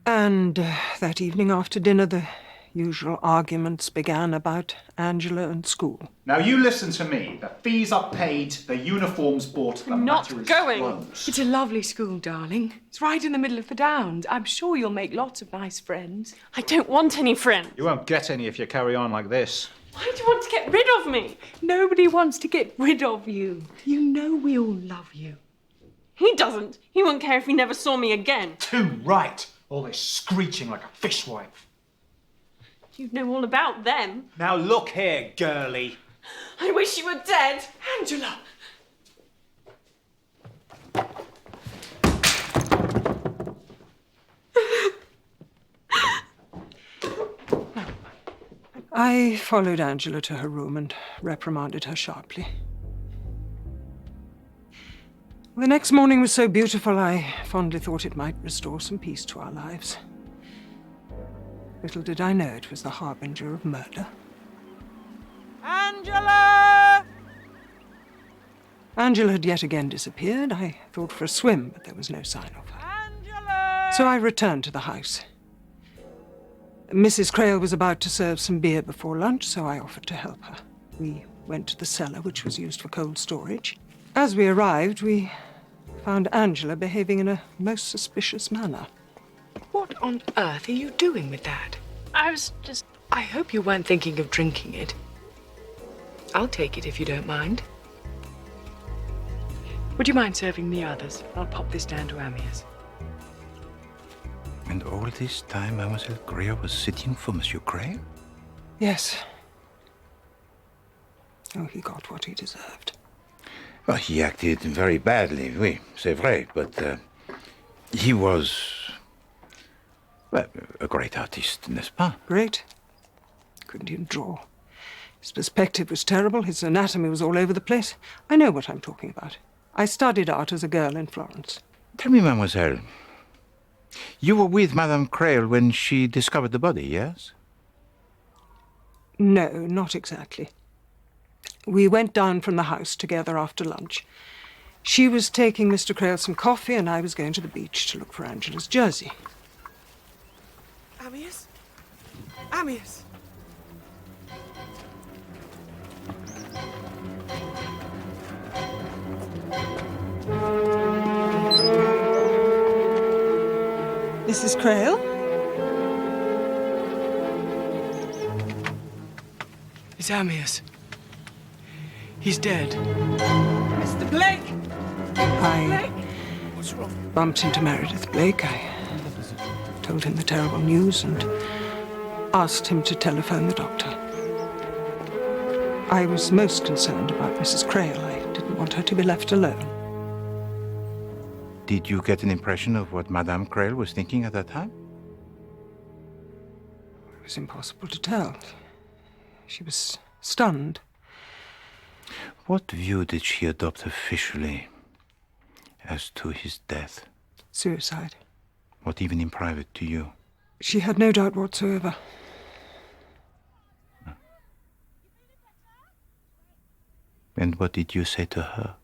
And that evening after dinner, the usual arguments began about Angela and school. Now you listen to me. The fees are paid, the uniforms bought, the matter is closed. It's a lovely school, darling. It's right in the middle of the Downs. I'm sure you'll make lots of nice friends. I don't want any friends. You won't get any if you carry on like this. Why do you want to get rid of me? Nobody wants to get rid of you. You know we all love you. He doesn't. He wouldn't care if he never saw me again. Too right. All this screeching like a fishwife. You know all about them. Now look here, girlie. I wish you were dead. Angela! I followed Angela to her room and reprimanded her sharply. The next morning was so beautiful, I fondly thought it might restore some peace to our lives. Little did I know it was the harbinger of murder. Angela! Angela had yet again disappeared. I thought for a swim, but there was no sign of her. Angela! So I returned to the house. Mrs. Crail was about to serve some beer before lunch, so I offered to help her. We went to the cellar, which was used for cold storage. As we arrived, we found Angela behaving in a most suspicious manner. What on earth are you doing with that? I was just... I hope you weren't thinking of drinking it. I'll take it if you don't mind. Would you mind serving the others? I'll pop this down to Amyas. And all this time, Mademoiselle Greer was sitting for Monsieur Crail? Yes. Oh, he got what he deserved. Well, he acted very badly, oui, c'est vrai, but he was, well, a great artist, n'est-ce pas? Great. Couldn't even draw. His perspective was terrible, his anatomy was all over the place. I know what I'm talking about. I studied art as a girl in Florence. Tell me, mademoiselle, you were with Madame Crail when she discovered the body, yes? No, not exactly. We went down from the house together after lunch. She was taking Mr. Crail some coffee, and I was going to the beach to look for Angela's jersey. Amyas? Amyas! Mrs. Crail? It's Amyas. He's dead. Mr. Blake! I bumped into Meredith Blake. I told him the terrible news and asked him to telephone the doctor. I was most concerned about Mrs. Crail. I didn't want her to be left alone. Did you get an impression of what Madame Crail was thinking at that time? It was impossible to tell. She was stunned. What view did she adopt officially as to his death? Suicide. What even in private to you? She had no doubt whatsoever. And what did you say to her?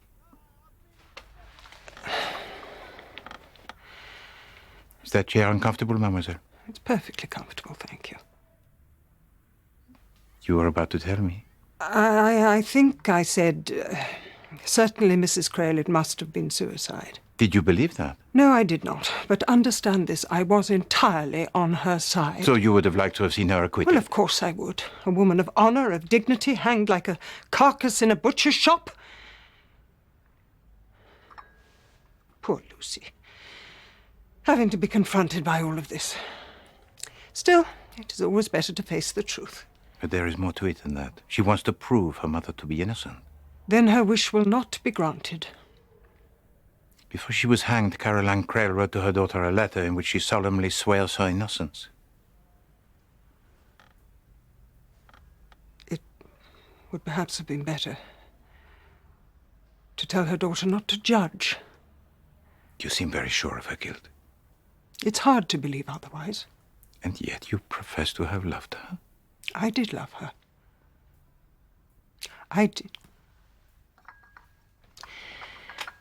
Is that chair uncomfortable, mademoiselle? It's perfectly comfortable, thank you. You were about to tell me. I think I said, certainly, Mrs. Crail, it must have been suicide. Did you believe that? No, I did not. But understand this, I was entirely on her side. So you would have liked to have seen her acquitted? Well, of course I would. A woman of honor, of dignity, hanged like a carcass in a butcher's shop. Poor Lucy. Having to be confronted by all of this. Still, it is always better to face the truth. But there is more to it than that. She wants to prove her mother to be innocent. Then her wish will not be granted. Before she was hanged, Caroline Crail wrote to her daughter a letter in which she solemnly swears her innocence. It would perhaps have been better to tell her daughter not to judge. You seem very sure of her guilt. It's hard to believe otherwise. And yet you profess to have loved her. I did love her. I did.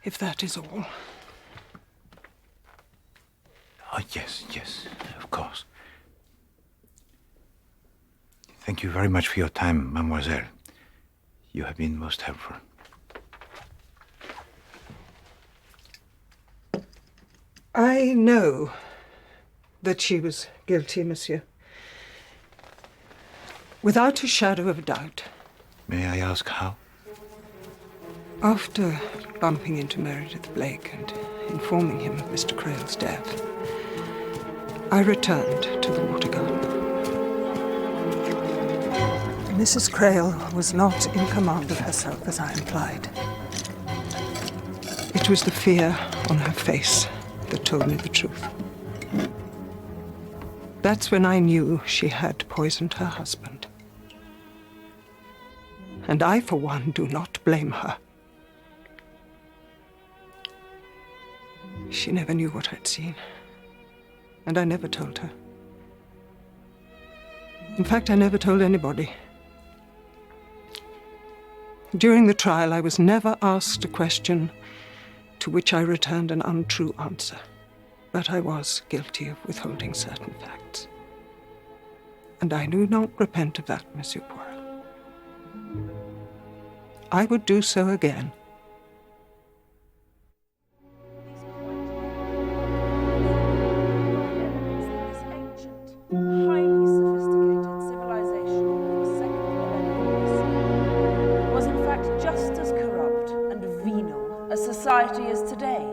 If that is all. Oh, yes, of course. Thank you very much for your time, mademoiselle. You have been most helpful. I know that she was guilty, monsieur. Without a shadow of a doubt. May I ask how? After bumping into Meredith Blake and informing him of Mr. Crail's death, I returned to the water garden. Mrs. Crail was not in command of herself, as I implied. It was the fear on her face that told me the truth. That's when I knew she had poisoned her husband. And I, for one, do not blame her. She never knew what I'd seen. And I never told her. In fact, I never told anybody. During the trial, I was never asked a question to which I returned an untrue answer. But I was guilty of withholding certain facts. And I do not repent of that, Monsieur Poirot. I would do so again. Highly sophisticated civilization of the second millennium BC was in fact just as corrupt and venal as society is today.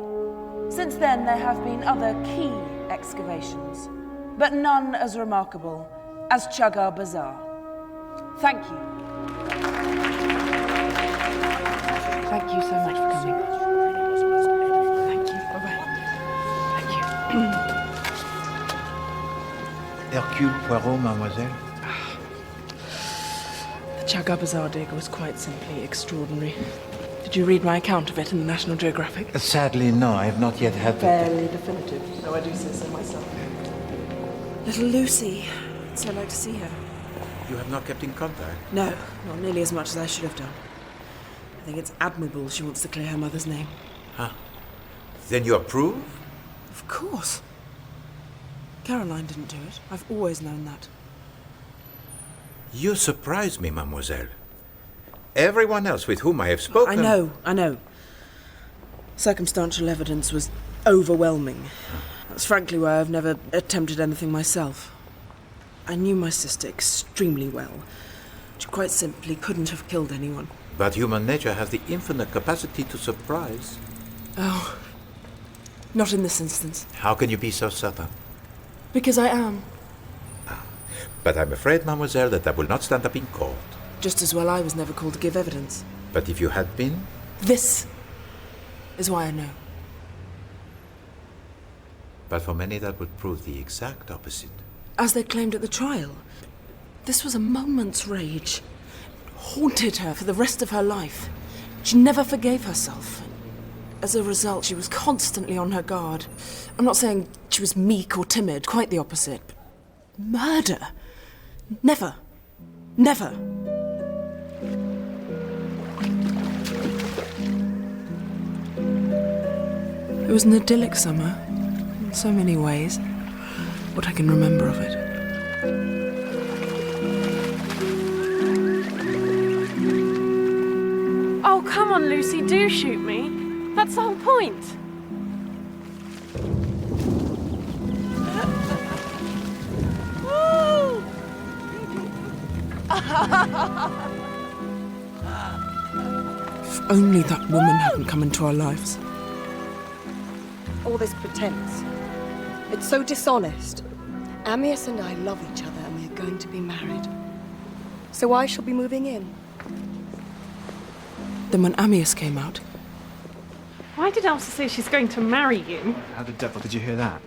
Since then, there have been other key excavations, but none as remarkable as Chagar Bazaar. Thank you. Thank you so much for coming. Thank you. Bye-bye. Thank you. Hercule Poirot, mademoiselle? The Chagar Bazaar dig was quite simply extraordinary. Did you read my account of it in the National Geographic? Sadly, no. I have not yet had Very definitive, though I do say so myself. Little Lucy. I'd so like to see her. You have not kept in contact? No, not nearly as much as I should have done. I think it's admirable she wants to clear her mother's name. Huh. Then you approve? Of course. Caroline didn't do it. I've always known that. You surprise me, mademoiselle. Everyone else with whom I have spoken... I know. Circumstantial evidence was overwhelming. That's frankly why I've never attempted anything myself. I knew my sister extremely well. She quite simply couldn't have killed anyone. But human nature has the infinite capacity to surprise. Oh, not in this instance. How can you be so certain? Because I am. But I'm afraid, mademoiselle, that I will not stand up in court. Just as well I was never called to give evidence. But if you had been? This is why I know. But for many that would prove the exact opposite. As they claimed at the trial, this was a moment's rage. It haunted her for the rest of her life. She never forgave herself. As a result, she was constantly on her guard. I'm not saying she was meek or timid, quite the opposite. But murder? Never. Never. It was an idyllic summer, in so many ways. What I can remember of it. Oh, come on, Lucy, do shoot me. That's the whole point. If only that woman hadn't come into our lives. All this pretense. It's so dishonest. Amyas and I love each other and we're going to be married. So I shall be moving in. Then when Amyas came out... Why did Elsa say she's going to marry you? How the devil did you hear that?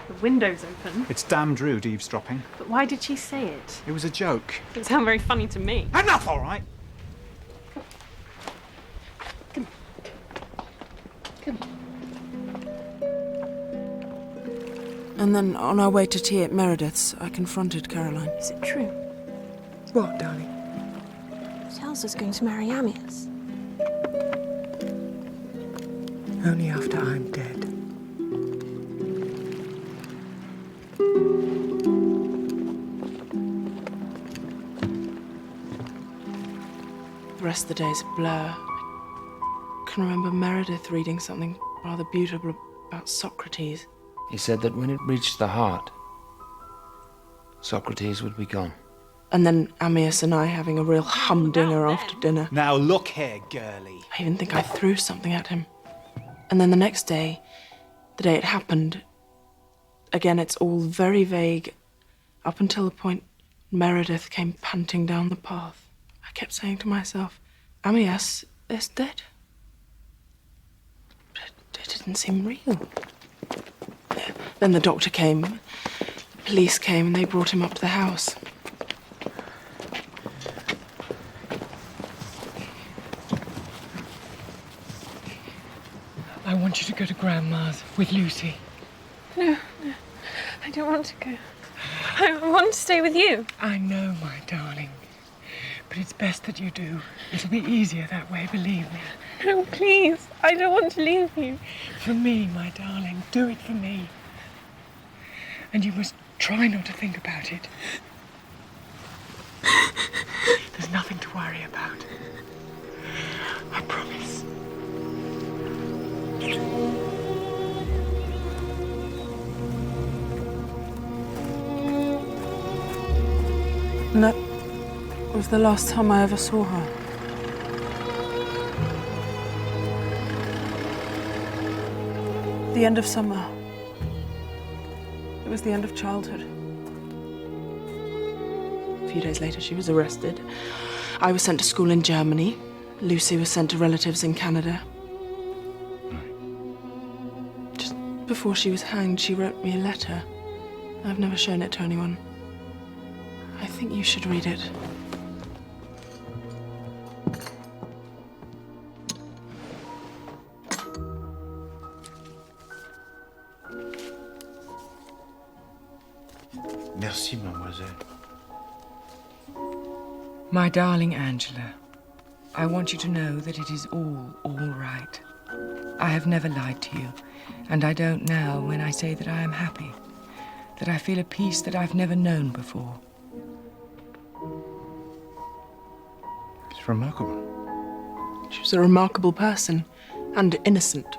The window's open. It's damned rude eavesdropping. But why did she say it? It was a joke. It doesn't sound very funny to me. Enough, all right? And then on our way to tea at Meredith's, I confronted Caroline. Is it true? What, darling? Elsa's going to marry Amyas. Only after I'm dead. The rest of the day's a blur. I can remember Meredith reading something rather beautiful about Socrates. He said that when it reached the heart, Socrates would be gone. And then Amyas and I having a real humdinger after dinner. Now look here, girlie. I even think I threw something at him. And then the next day, the day it happened, again, it's all very vague, up until the point Meredith came panting down the path. I kept saying to myself, Amyas is dead. But it didn't seem real. Then the doctor came, the police came, and they brought him up to the house. I want you to go to Grandma's with Lucy. No, I don't want to go. I want to stay with you. I know, my darling. But it's best that you do. It'll be easier that way, believe me. No, please. I don't want to leave you. For me, my darling. Do it for me. And you must try not to think about it. There's nothing to worry about. I promise. And that was the last time I ever saw her. The end of summer. It was the end of childhood. A few days later, she was arrested. I was sent to school in Germany. Lucy was sent to relatives in Canada. Just before she was hanged, she wrote me a letter. I've never shown it to anyone. I think you should read it. Merci, mademoiselle. My darling Angela, I want you to know that it is all right. I have never lied to you, and I don't now when I say that I am happy, that I feel a peace that I've never known before. It's remarkable. She was a remarkable person, and innocent.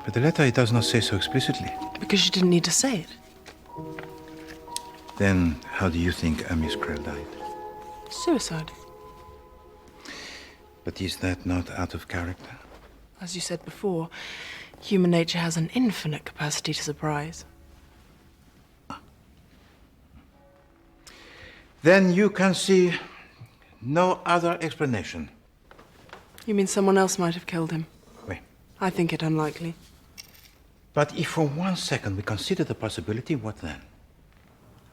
But the letter, it does not say so explicitly. Because she didn't need to say it. Then, how do you think Amyas Krell died? Suicide. But is that not out of character? As you said before, human nature has an infinite capacity to surprise. Then you can see no other explanation. You mean someone else might have killed him? Oui. I think it unlikely. But if for 1 second we consider the possibility, what then?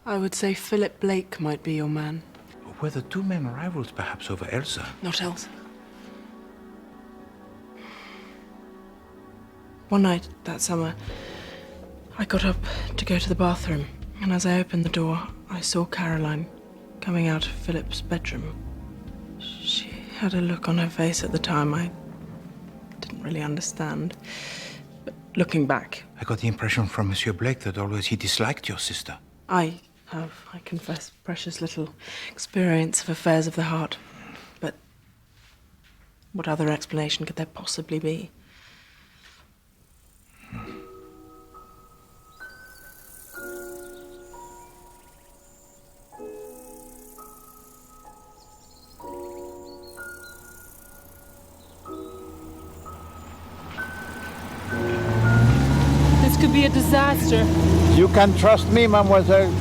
I would say Philip Blake might be your man. Were the two men rivals perhaps over Elsa? Not Elsa. One night that summer, I got up to go to the bathroom, and as I opened the door, I saw Caroline coming out of Philip's bedroom. She had a look on her face at the time I didn't really understand. But looking back... I got the impression from Monsieur Blake that always he disliked your sister. I have, I confess, precious little experience of affairs of the heart. But what other explanation could there possibly be? This could be a disaster. You can trust me, mademoiselle.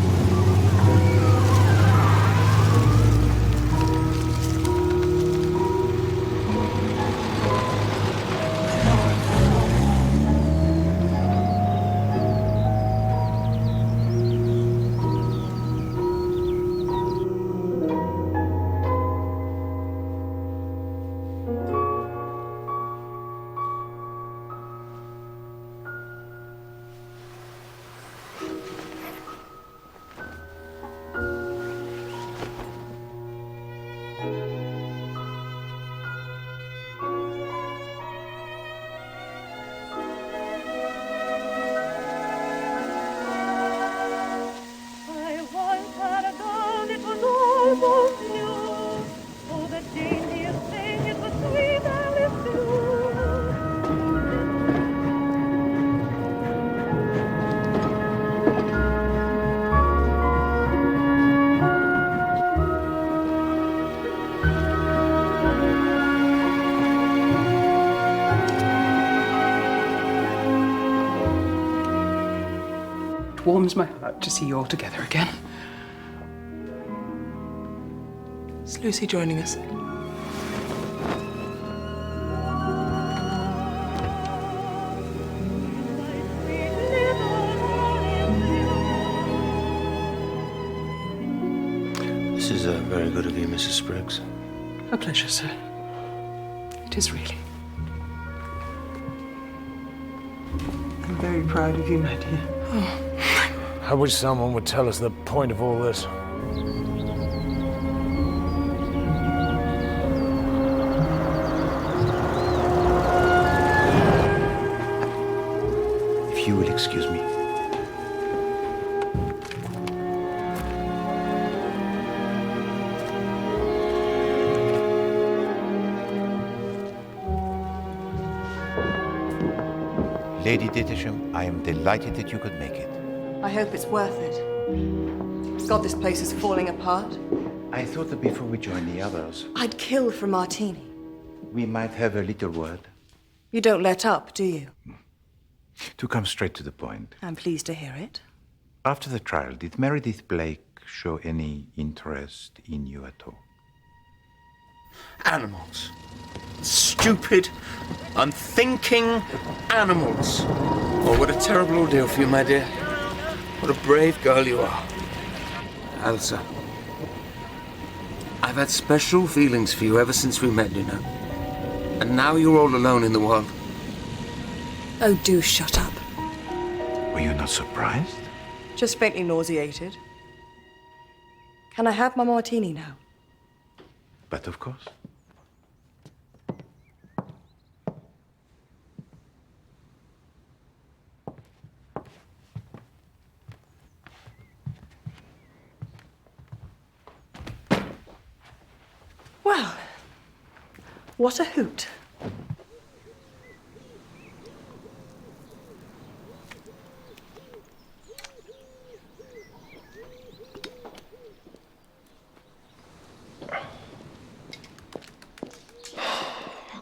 It warms my heart to see you all together again. Is Lucy joining us? This is very good of you, Mrs. Spriggs. A pleasure, sir. It is really. I'm very proud of you, my dear. Oh. I wish someone would tell us the point of all this. If you will excuse me. Lady Dittisham, I am delighted that you could make it. I hope it's worth it. God, this place is falling apart. I thought that before we join the others, I'd kill for Martini. we might have a little word. You don't let up, do you? To come straight to the point. I'm pleased to hear it. After the trial, did Meredith Blake show any interest in you at all? Animals. Stupid, unthinking animals. Oh, what a terrible ordeal for you, my dear. What a brave girl you are. Elsa, I've had special feelings for you ever since we met, you know. And now you're all alone in the world. Oh, do shut up. Were you not surprised? Just faintly nauseated. Can I have my martini now? But of course. Well, what a hoot.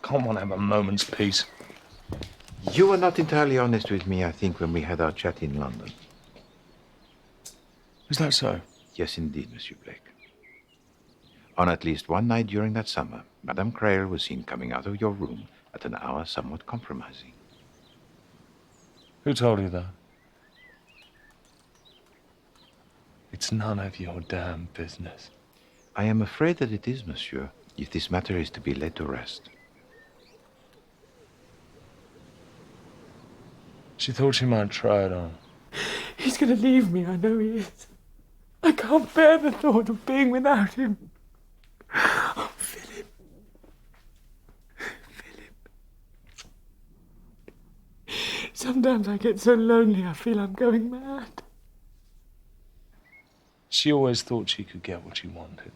can't one have a moment's peace? You were not entirely honest with me, I think, when we had our chat in London. Is that so? Yes, indeed, Monsieur Blake. On at least one night during that summer, Madame Crail was seen coming out of your room at an hour somewhat compromising. Who told you that? It's none of your damn business. I am afraid that it is, monsieur, if this matter is to be laid to rest. She thought she might try it on. He's going to leave me, I know he is. I can't bear the thought of being without him. Oh, Philip. Sometimes I get so lonely I feel I'm going mad. She always thought she could get what she wanted.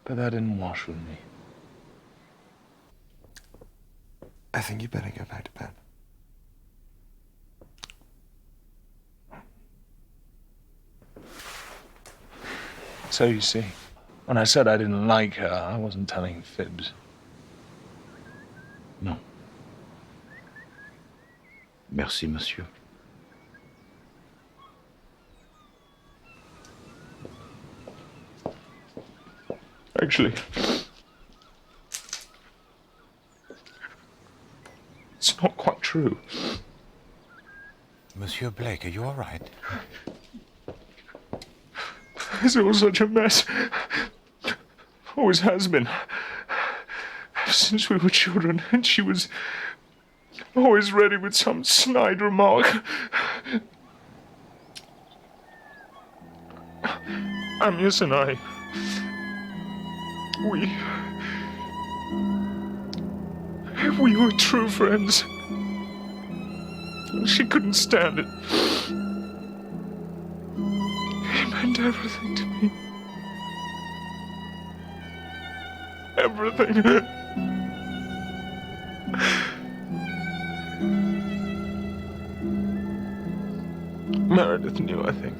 But that didn't wash with me. I think you better go back to bed. So you see, when I said I didn't like her, I wasn't telling fibs. No. Merci, monsieur. Actually, it's not quite true. Monsieur Blake, are you all right? It's all such a mess. Always has been. Since we were children, and she was always ready with some snide remark. Amias and I, we were true friends. She couldn't stand it. It meant everything to me. Everything. Meredith knew, I think.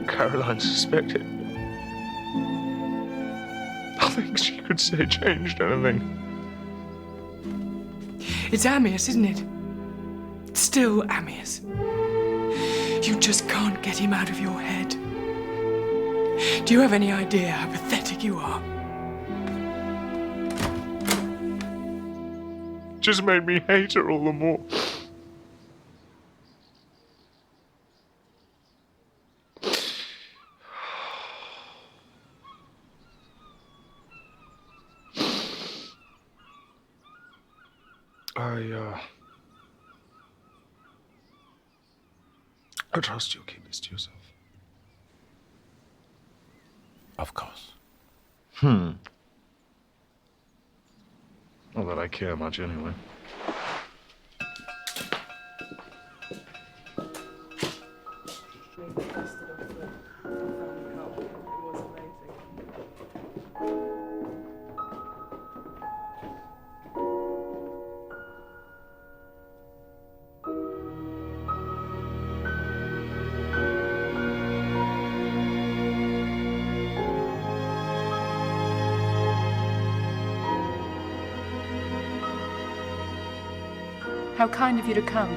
Caroline suspected. Nothing she could say changed anything. It's Amias, isn't it? It's still Amias. You just can't get him out of your head. Do you have any idea how pathetic you are? Just made me hate her all the more. I trust you'll keep this to yourself. Of course. Not that I care much anyway. How kind of you to come.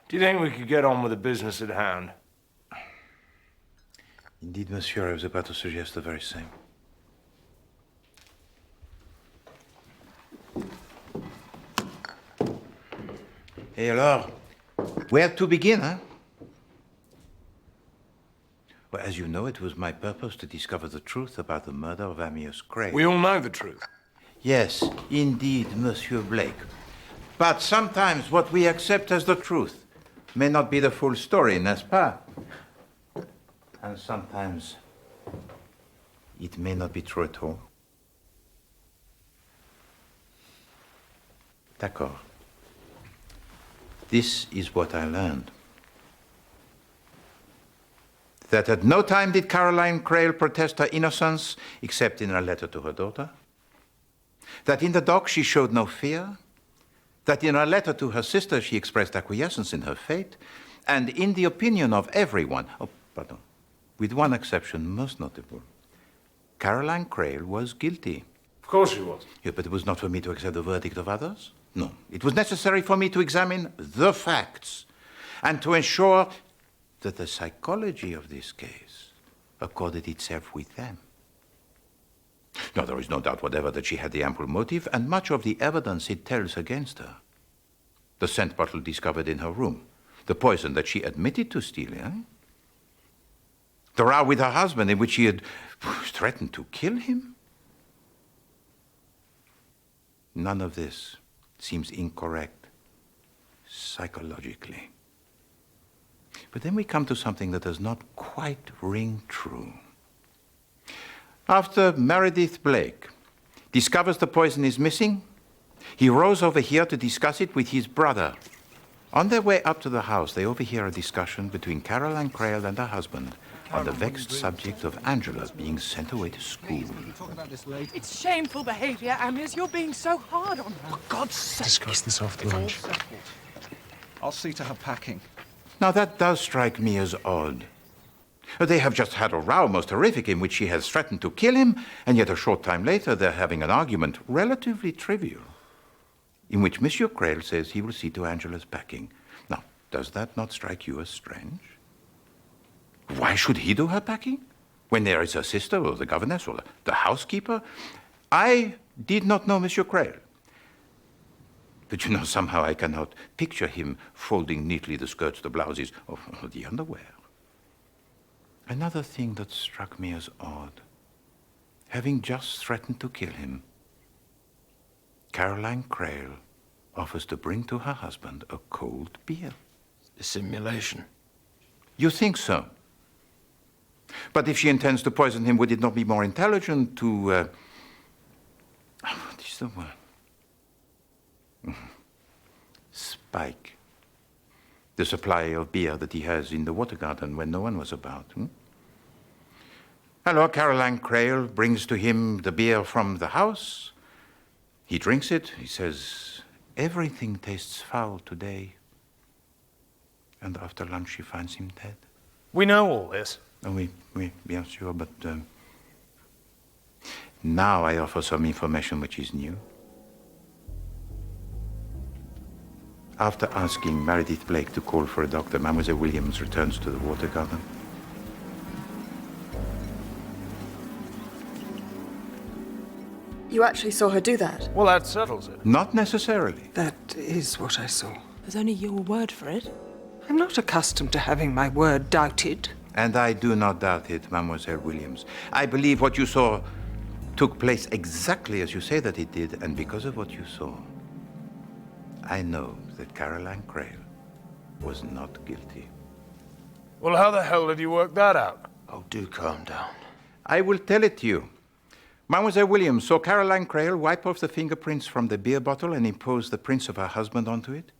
Do you think we could get on with the business at hand? Indeed, monsieur, I was about to suggest the very same. Et alors, where to begin, huh? Well, as you know, it was my purpose to discover the truth about the murder of Amias Craig. We all know the truth. Yes, indeed, Monsieur Blake. But sometimes what we accept as the truth may not be the full story, n'est-ce pas? And sometimes it may not be true at all. D'accord. This is what I learned. That at no time did Caroline Crail protest her innocence, except in a letter to her daughter. That in the dock she showed no fear. That in her letter to her sister she expressed acquiescence in her fate. And in the opinion of everyone, with one exception most notable, Caroline Crail was guilty. Of course she was. Yeah, but it was not for me to accept the verdict of others. No, it was necessary for me to examine the facts and to ensure that the psychology of this case accorded itself with them. Now, there is no doubt whatever that she had the ample motive, and much of the evidence it tells against her. The scent bottle discovered in her room, the poison that she admitted to stealing, the row with her husband in which she had threatened to kill him. None of this seems incorrect psychologically. But then we come to something that does not quite ring true. After Meredith Blake discovers the poison is missing, he rows over here to discuss it with his brother. On their way up to the house, they overhear a discussion between Caroline Crail and her husband on the vexed subject of Angela being sent away to school. It's shameful behaviour, Amias. You're being so hard on her. For God's sake. Discuss this after lunch. I'll see to her packing. Now, that does strike me as odd. They have just had a row most horrific in which she has threatened to kill him, and yet a short time later they're having an argument, relatively trivial, in which Monsieur Crail says he will see to Angela's packing. Now, does that not strike you as strange? Why should he do her packing when there is her sister or the governess or the housekeeper? I did not know Monsieur Crail. But you know, somehow I cannot picture him folding neatly the skirts, the blouses, or the underwear. Another thing that struck me as odd, having just threatened to kill him, Caroline Crail offers to bring to her husband a cold beer. A simulation. You think so? But if she intends to poison him, would it not be more intelligent to... what is the word? Spike the supply of beer that he has in the water garden when no one was about. Hello, Caroline Crail brings to him the beer from the house. He drinks it. He says, everything tastes foul today. And after lunch, she finds him dead. We know all this. Oh, oui, bien sûr, but now I offer some information which is new. After asking Meredith Blake to call for a doctor, Mademoiselle Williams returns to the water garden. You actually saw her do that? Well, that settles it. Not necessarily. That is what I saw. There's only your word for it. I'm not accustomed to having my word doubted. And I do not doubt it, Mademoiselle Williams. I believe what you saw took place exactly as you say that it did, and because of what you saw, I know that Caroline Crail was not guilty. Well, how the hell did you work that out? Oh, do calm down. I will tell it to you. Mademoiselle Williams saw Caroline Crail wipe off the fingerprints from the beer bottle and impose the prints of her husband onto it.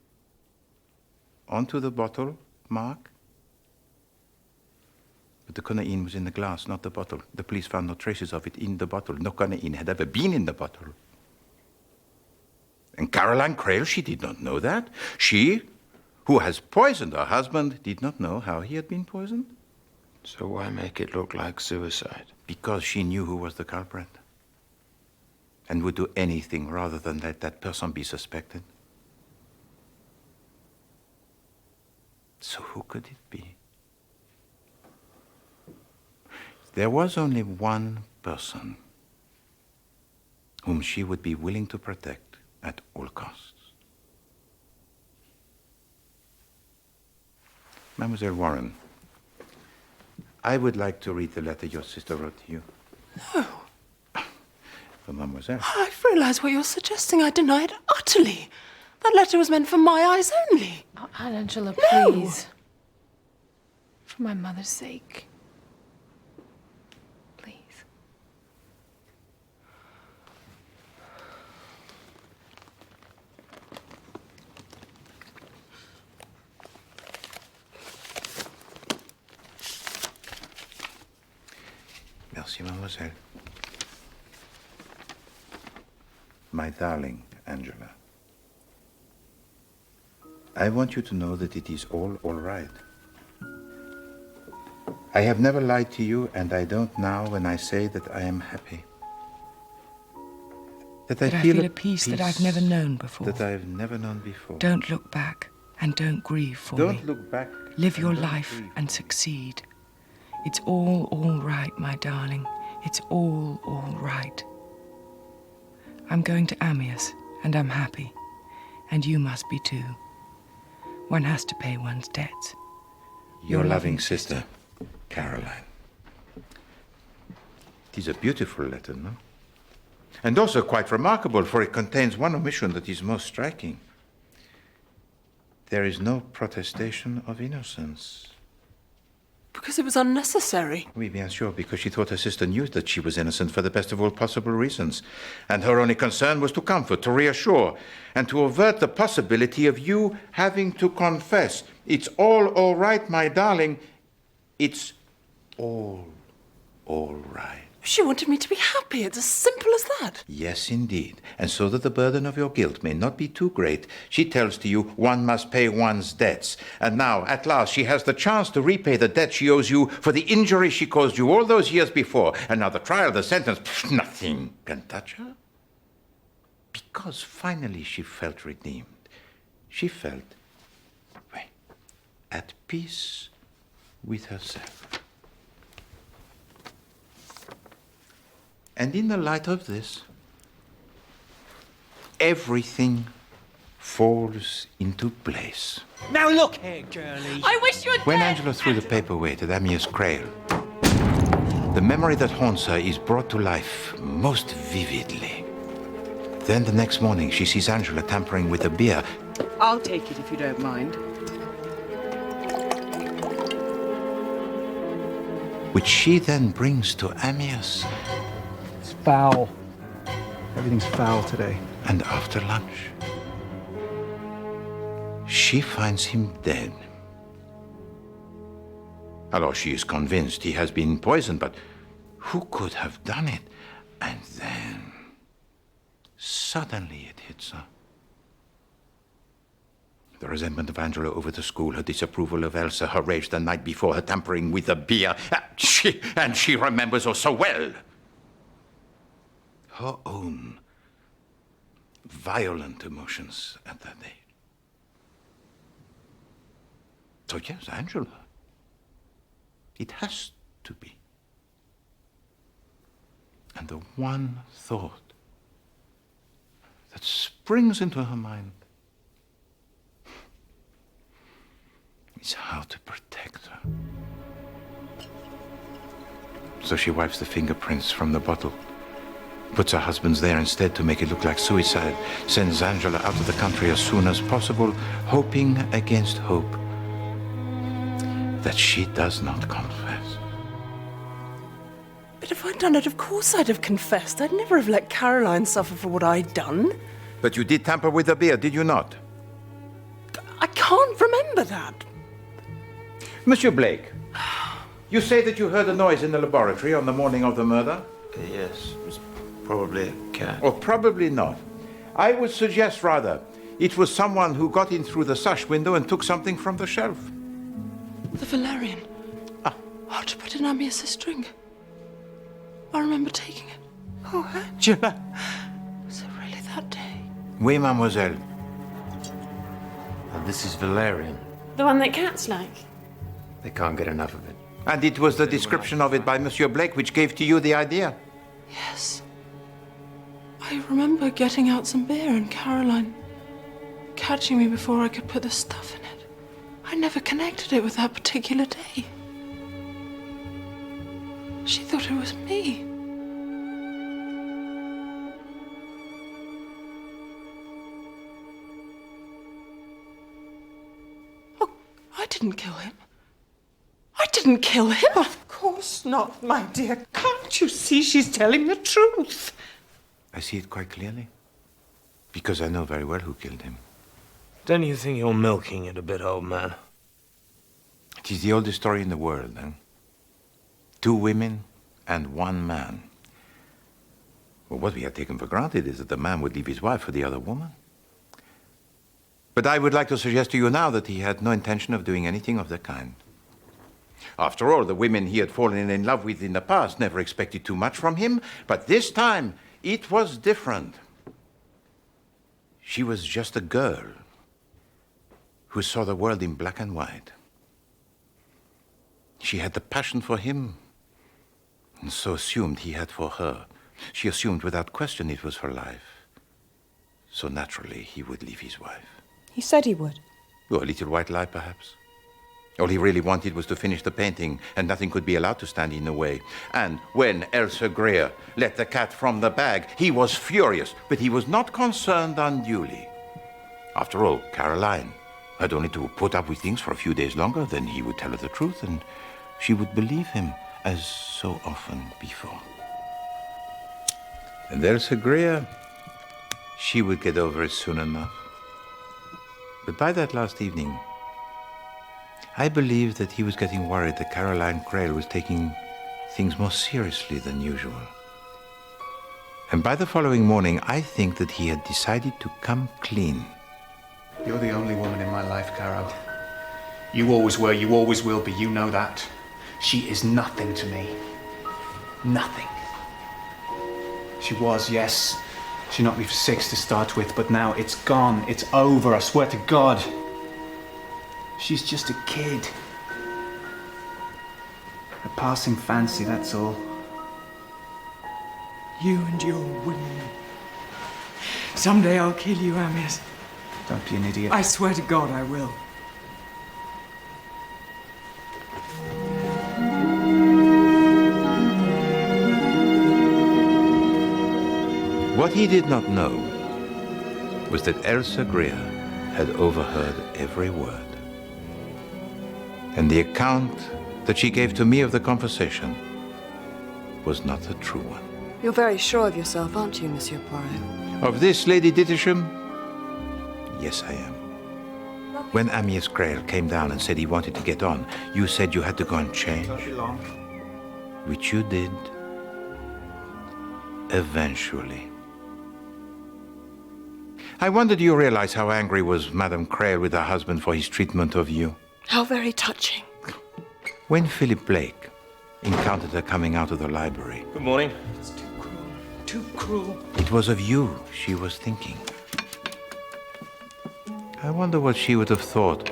Onto the bottle, Mark. But the conaine was in the glass, not the bottle. The police found no traces of it in the bottle. No conaine had ever been in the bottle. And Caroline Crail, she did not know that. She, who has poisoned her husband, did not know how he had been poisoned. So why make it look like suicide? Because she knew who was the culprit. And would do anything rather than let that person be suspected. So who could it be? There was only one person whom she would be willing to protect at all costs. Mademoiselle Warren, I would like to read the letter your sister wrote to you. No. For Mademoiselle. I've realised what you're suggesting. I deny it utterly. That letter was meant for my eyes only. Oh, Aunt Angela, No. please. For my mother's sake. Please. Merci, mademoiselle. My darling Angela. I want you to know that it is all right. I have never lied to you, and I don't now when I say that I am happy. That I feel a peace that I've never known before. That I've never known before. Don't look back and don't grieve for me. Don't look back. Live your life and succeed. It's all right, my darling. It's all right. I'm going to Amiens, and I'm happy. And you must be too. One has to pay one's debts. Your loving sister, Caroline. It is a beautiful letter, no? And also quite remarkable, for it contains one omission that is most striking. There is no protestation of innocence. Because it was unnecessary. Oui, bien sûr, because she thought her sister knew that she was innocent for the best of all possible reasons. And her only concern was to comfort, to reassure, and to avert the possibility of you having to confess. It's all right, my darling. It's all right. She wanted me to be happy. It's as simple as that. Yes, indeed. And so that the burden of your guilt may not be too great, she tells to you one must pay one's debts. And now, at last, she has the chance to repay the debt she owes you for the injury she caused you all those years before. And now the trial, the sentence, nothing can touch her. Because finally she felt redeemed. She felt, at peace with herself. And in the light of this, everything falls into place. Now look here, girlie. I wish you had When Angela threw the paper away to Amiens' Crail, the memory that haunts her is brought to life most vividly. Then the next morning, she sees Angela tampering with a beer. I'll take it if you don't mind. Which she then brings to Amiens. It's foul. Everything's foul today. And after lunch, she finds him dead. Alors, she is convinced he has been poisoned, but who could have done it? And then, suddenly it hits her. The resentment of Angela over the school, her disapproval of Elsa, her rage the night before, her tampering with the beer. And she remembers her so well. Her own violent emotions at that age. So yes, Angela. It has to be. And the one thought that springs into her mind is how to protect her. So she wipes the fingerprints from the bottle, puts her husband's there instead to make it look like suicide, sends Angela out of the country as soon as possible, hoping against hope that she does not confess. But if I'd done it, of course I'd have confessed. I'd never have let Caroline suffer for what I'd done. But you did tamper with the beer, did you not? I can't remember that. Monsieur Blake, you say that you heard a noise in the laboratory on the morning of the murder? Yes, it was probably a cat. Or probably not. I would suggest rather it was someone who got in through the sash window and took something from the shelf. The Valerian. Hard to put in Amiens' drink. I remember taking it. Oh, Angela. Was it really that day? Oui, mademoiselle. And this is Valerian. The one that cats like. They can't get enough of it. And it was the description of it by Monsieur Blake which gave to you the idea? Yes. I remember getting out some beer and Caroline catching me before I could put the stuff in it. I never connected it with that particular day. She thought it was me. Oh, I didn't kill him. I didn't kill him. Of course not, my dear. Can't you see she's telling the truth? I see it quite clearly. Because I know very well who killed him. Don't you think you're milking it a bit, old man? It is the oldest story in the world, eh? 2 women and 1 man. Well, what we have taken for granted is that the man would leave his wife for the other woman. But I would like to suggest to you now that he had no intention of doing anything of the kind. After all, the women he had fallen in love with in the past never expected too much from him, but this time it was different. She was just a girl who saw the world in black and white. She had the passion for him, and so assumed he had for her. She assumed without question it was her life. So naturally, he would leave his wife. He said he would. Oh, a little white lie, perhaps. All he really wanted was to finish the painting, and nothing could be allowed to stand in the way. And when Elsa Greer let the cat from the bag, he was furious, but he was not concerned unduly. After all, Caroline had only to put up with things for a few days longer, then he would tell her the truth, and she would believe him, as so often before. And Elsa Greer, she would get over it soon enough. But by that last evening, I believe that he was getting worried that Caroline Crail was taking things more seriously than usual. And by the following morning, I think that he had decided to come clean. You're the only woman in my life, Caro. You always were, you always will be, you know that. She is nothing to me. Nothing. She was, yes. She knocked me for 6 to start with, but now it's gone. It's over, I swear to God. She's just a kid. A passing fancy, that's all. You and your women. Someday I'll kill you, Amias. Don't be an idiot. I swear to God I will. What he did not know was that Elsa Greer had overheard every word. And the account that she gave to me of the conversation was not a true one. You're very sure of yourself, aren't you, Monsieur Poirot? Of this, Lady Dittisham? Yes, I am. When Amias Crail came down and said he wanted to get on, you said you had to go and change. Which you did. Eventually. I wonder, do you realize how angry was Madame Crail with her husband for his treatment of you? How very touching. When Philip Blake encountered her coming out of the library... Good morning. It's too cruel. Too cruel. It was of you she was thinking. I wonder what she would have thought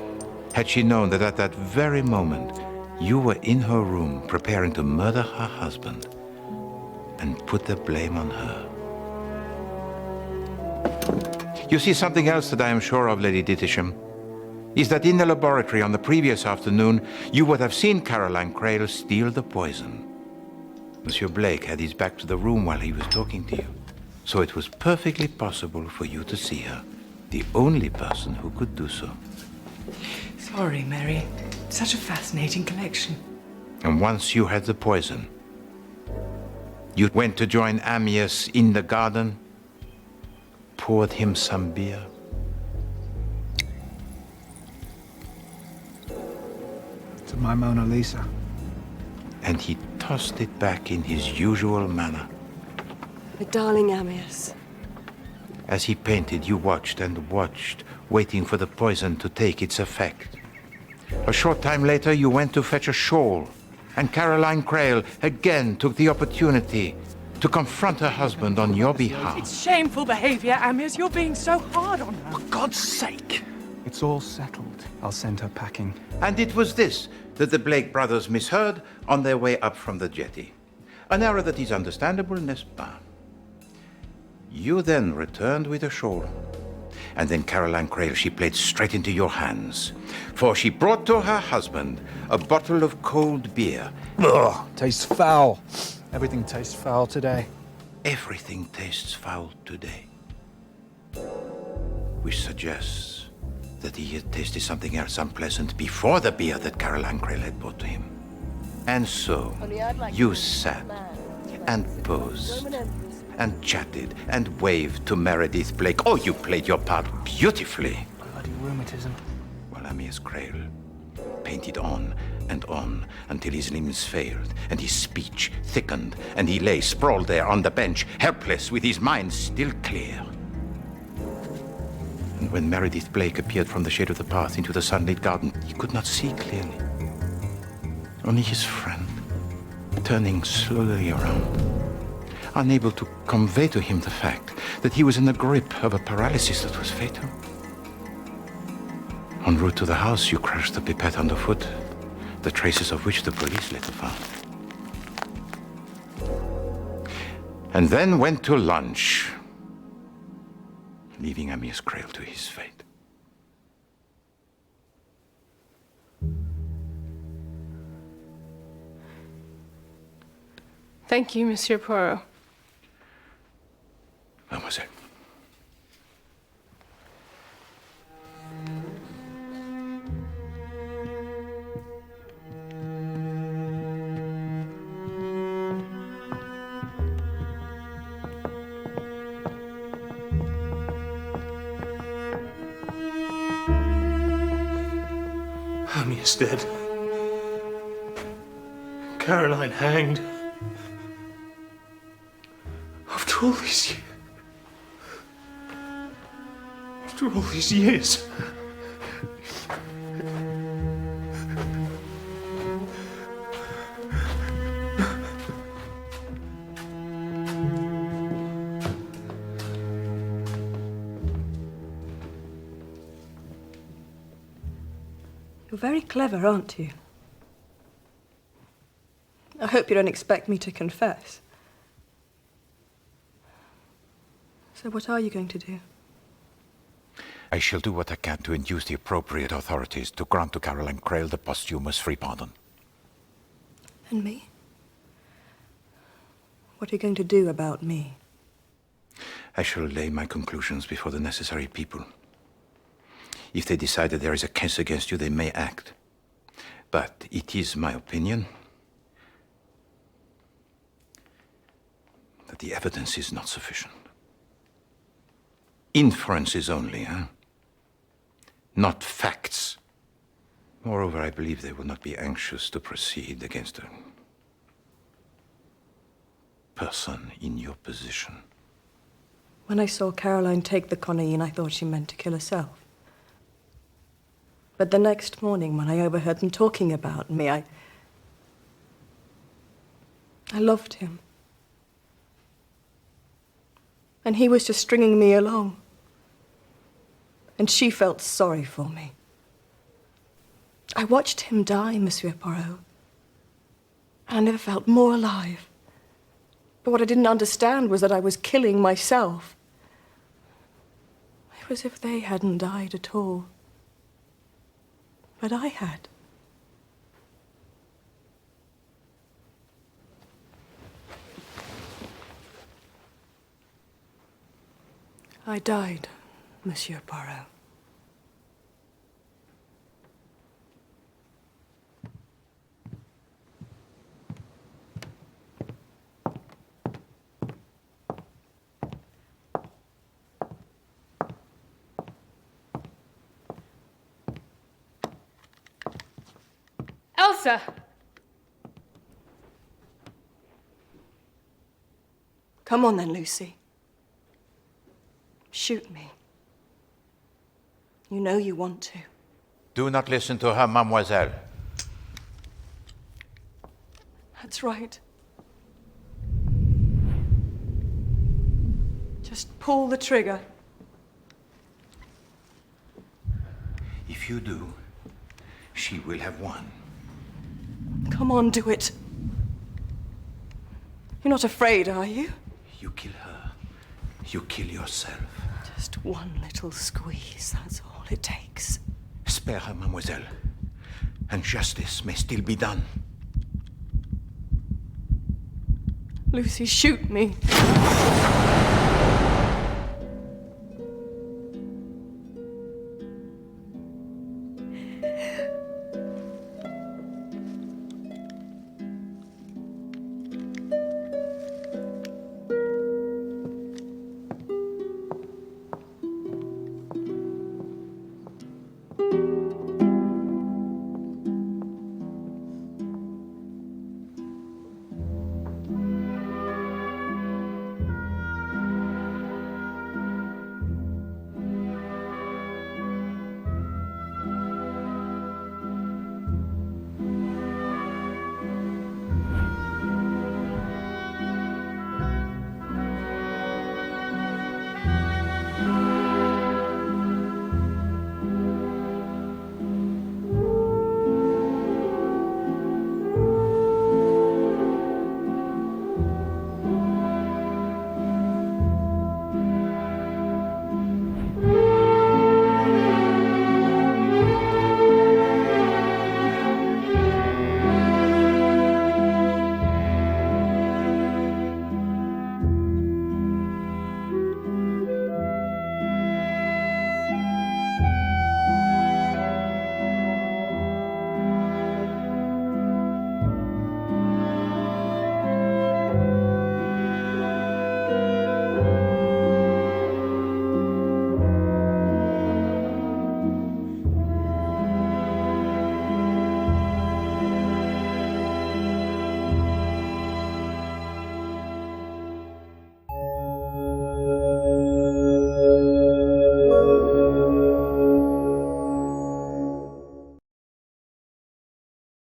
had she known that at that very moment you were in her room preparing to murder her husband and put the blame on her. You see, something else that I am sure of, Lady Dittisham, is that in the laboratory on the previous afternoon, you would have seen Caroline Crail steal the poison. Monsieur Blake had his back to the room while he was talking to you, so it was perfectly possible for you to see her, the only person who could do so. Sorry, Mary. Such a fascinating collection. And once you had the poison, you went to join Amias in the garden, poured him some beer. To my Mona Lisa. And he tossed it back in his usual manner. My darling Amias. As he painted, you watched and watched, waiting for the poison to take its effect. A short time later, you went to fetch a shawl, and Caroline Crail again took the opportunity to confront her husband on your behalf. It's shameful behavior, Amias. You're being so hard on her. For God's sake! It's all settled. I'll send her packing. And it was this that the Blake brothers misheard on their way up from the jetty. An error that is understandable, n'est-ce pas? You then returned with a shawl. And then Caroline Crail, she played straight into your hands. For she brought to her husband a bottle of cold beer. Ugh, tastes foul. Everything tastes foul today. Everything tastes foul today. Which suggests that he had tasted something else unpleasant before the beer that Caroline Crail had brought to him. And so, you sat and posed and chatted and waved to Meredith Blake. Oh, you played your part beautifully. Bloody rheumatism. While Amias Crail painted on and on until his limbs failed and his speech thickened and he lay sprawled there on the bench, helpless with his mind still clear. And When Meredith Blake appeared from the shade of the path into the sunlit garden, he could not see clearly. Only his friend, turning slowly around, unable to convey to him the fact that he was in the grip of a paralysis that was fatal. En route to the house, you crushed the pipette underfoot, the traces of which the police later found. And then went to lunch, leaving Amias Crail to his fate. Thank you, Monsieur Poirot. Mademoiselle. Amias dead. Caroline hanged. After all these years. After all these years. You're very clever, aren't you? I hope you don't expect me to confess. So what are you going to do? I shall do what I can to induce the appropriate authorities to grant to Caroline Crail the posthumous free pardon. And me? What are you going to do about me? I shall lay my conclusions before the necessary people. If they decide that there is a case against you, they may act. But it is my opinion that the evidence is not sufficient. Inferences only, huh? Not facts. Moreover, I believe they will not be anxious to proceed against a person in your position. When I saw Caroline take the conaine, I thought she meant to kill herself. But the next morning, when I overheard them talking about me, I loved him. And he was just stringing me along. And she felt sorry for me. I watched him die, Monsieur Poirot. And I never felt more alive. But what I didn't understand was that I was killing myself. It was as if they hadn't died at all. But I had. I died, Monsieur Poirot. Elsa! Come on then, Lucy. Shoot me. You know you want to. Do not listen to her, mademoiselle. That's right. Just pull the trigger. If you do, she will have won. Come on, do it. You're not afraid, are you? You kill her. You kill yourself. Just one little squeeze, that's all it takes. Spare her, mademoiselle, and justice may still be done. Lucy, shoot me.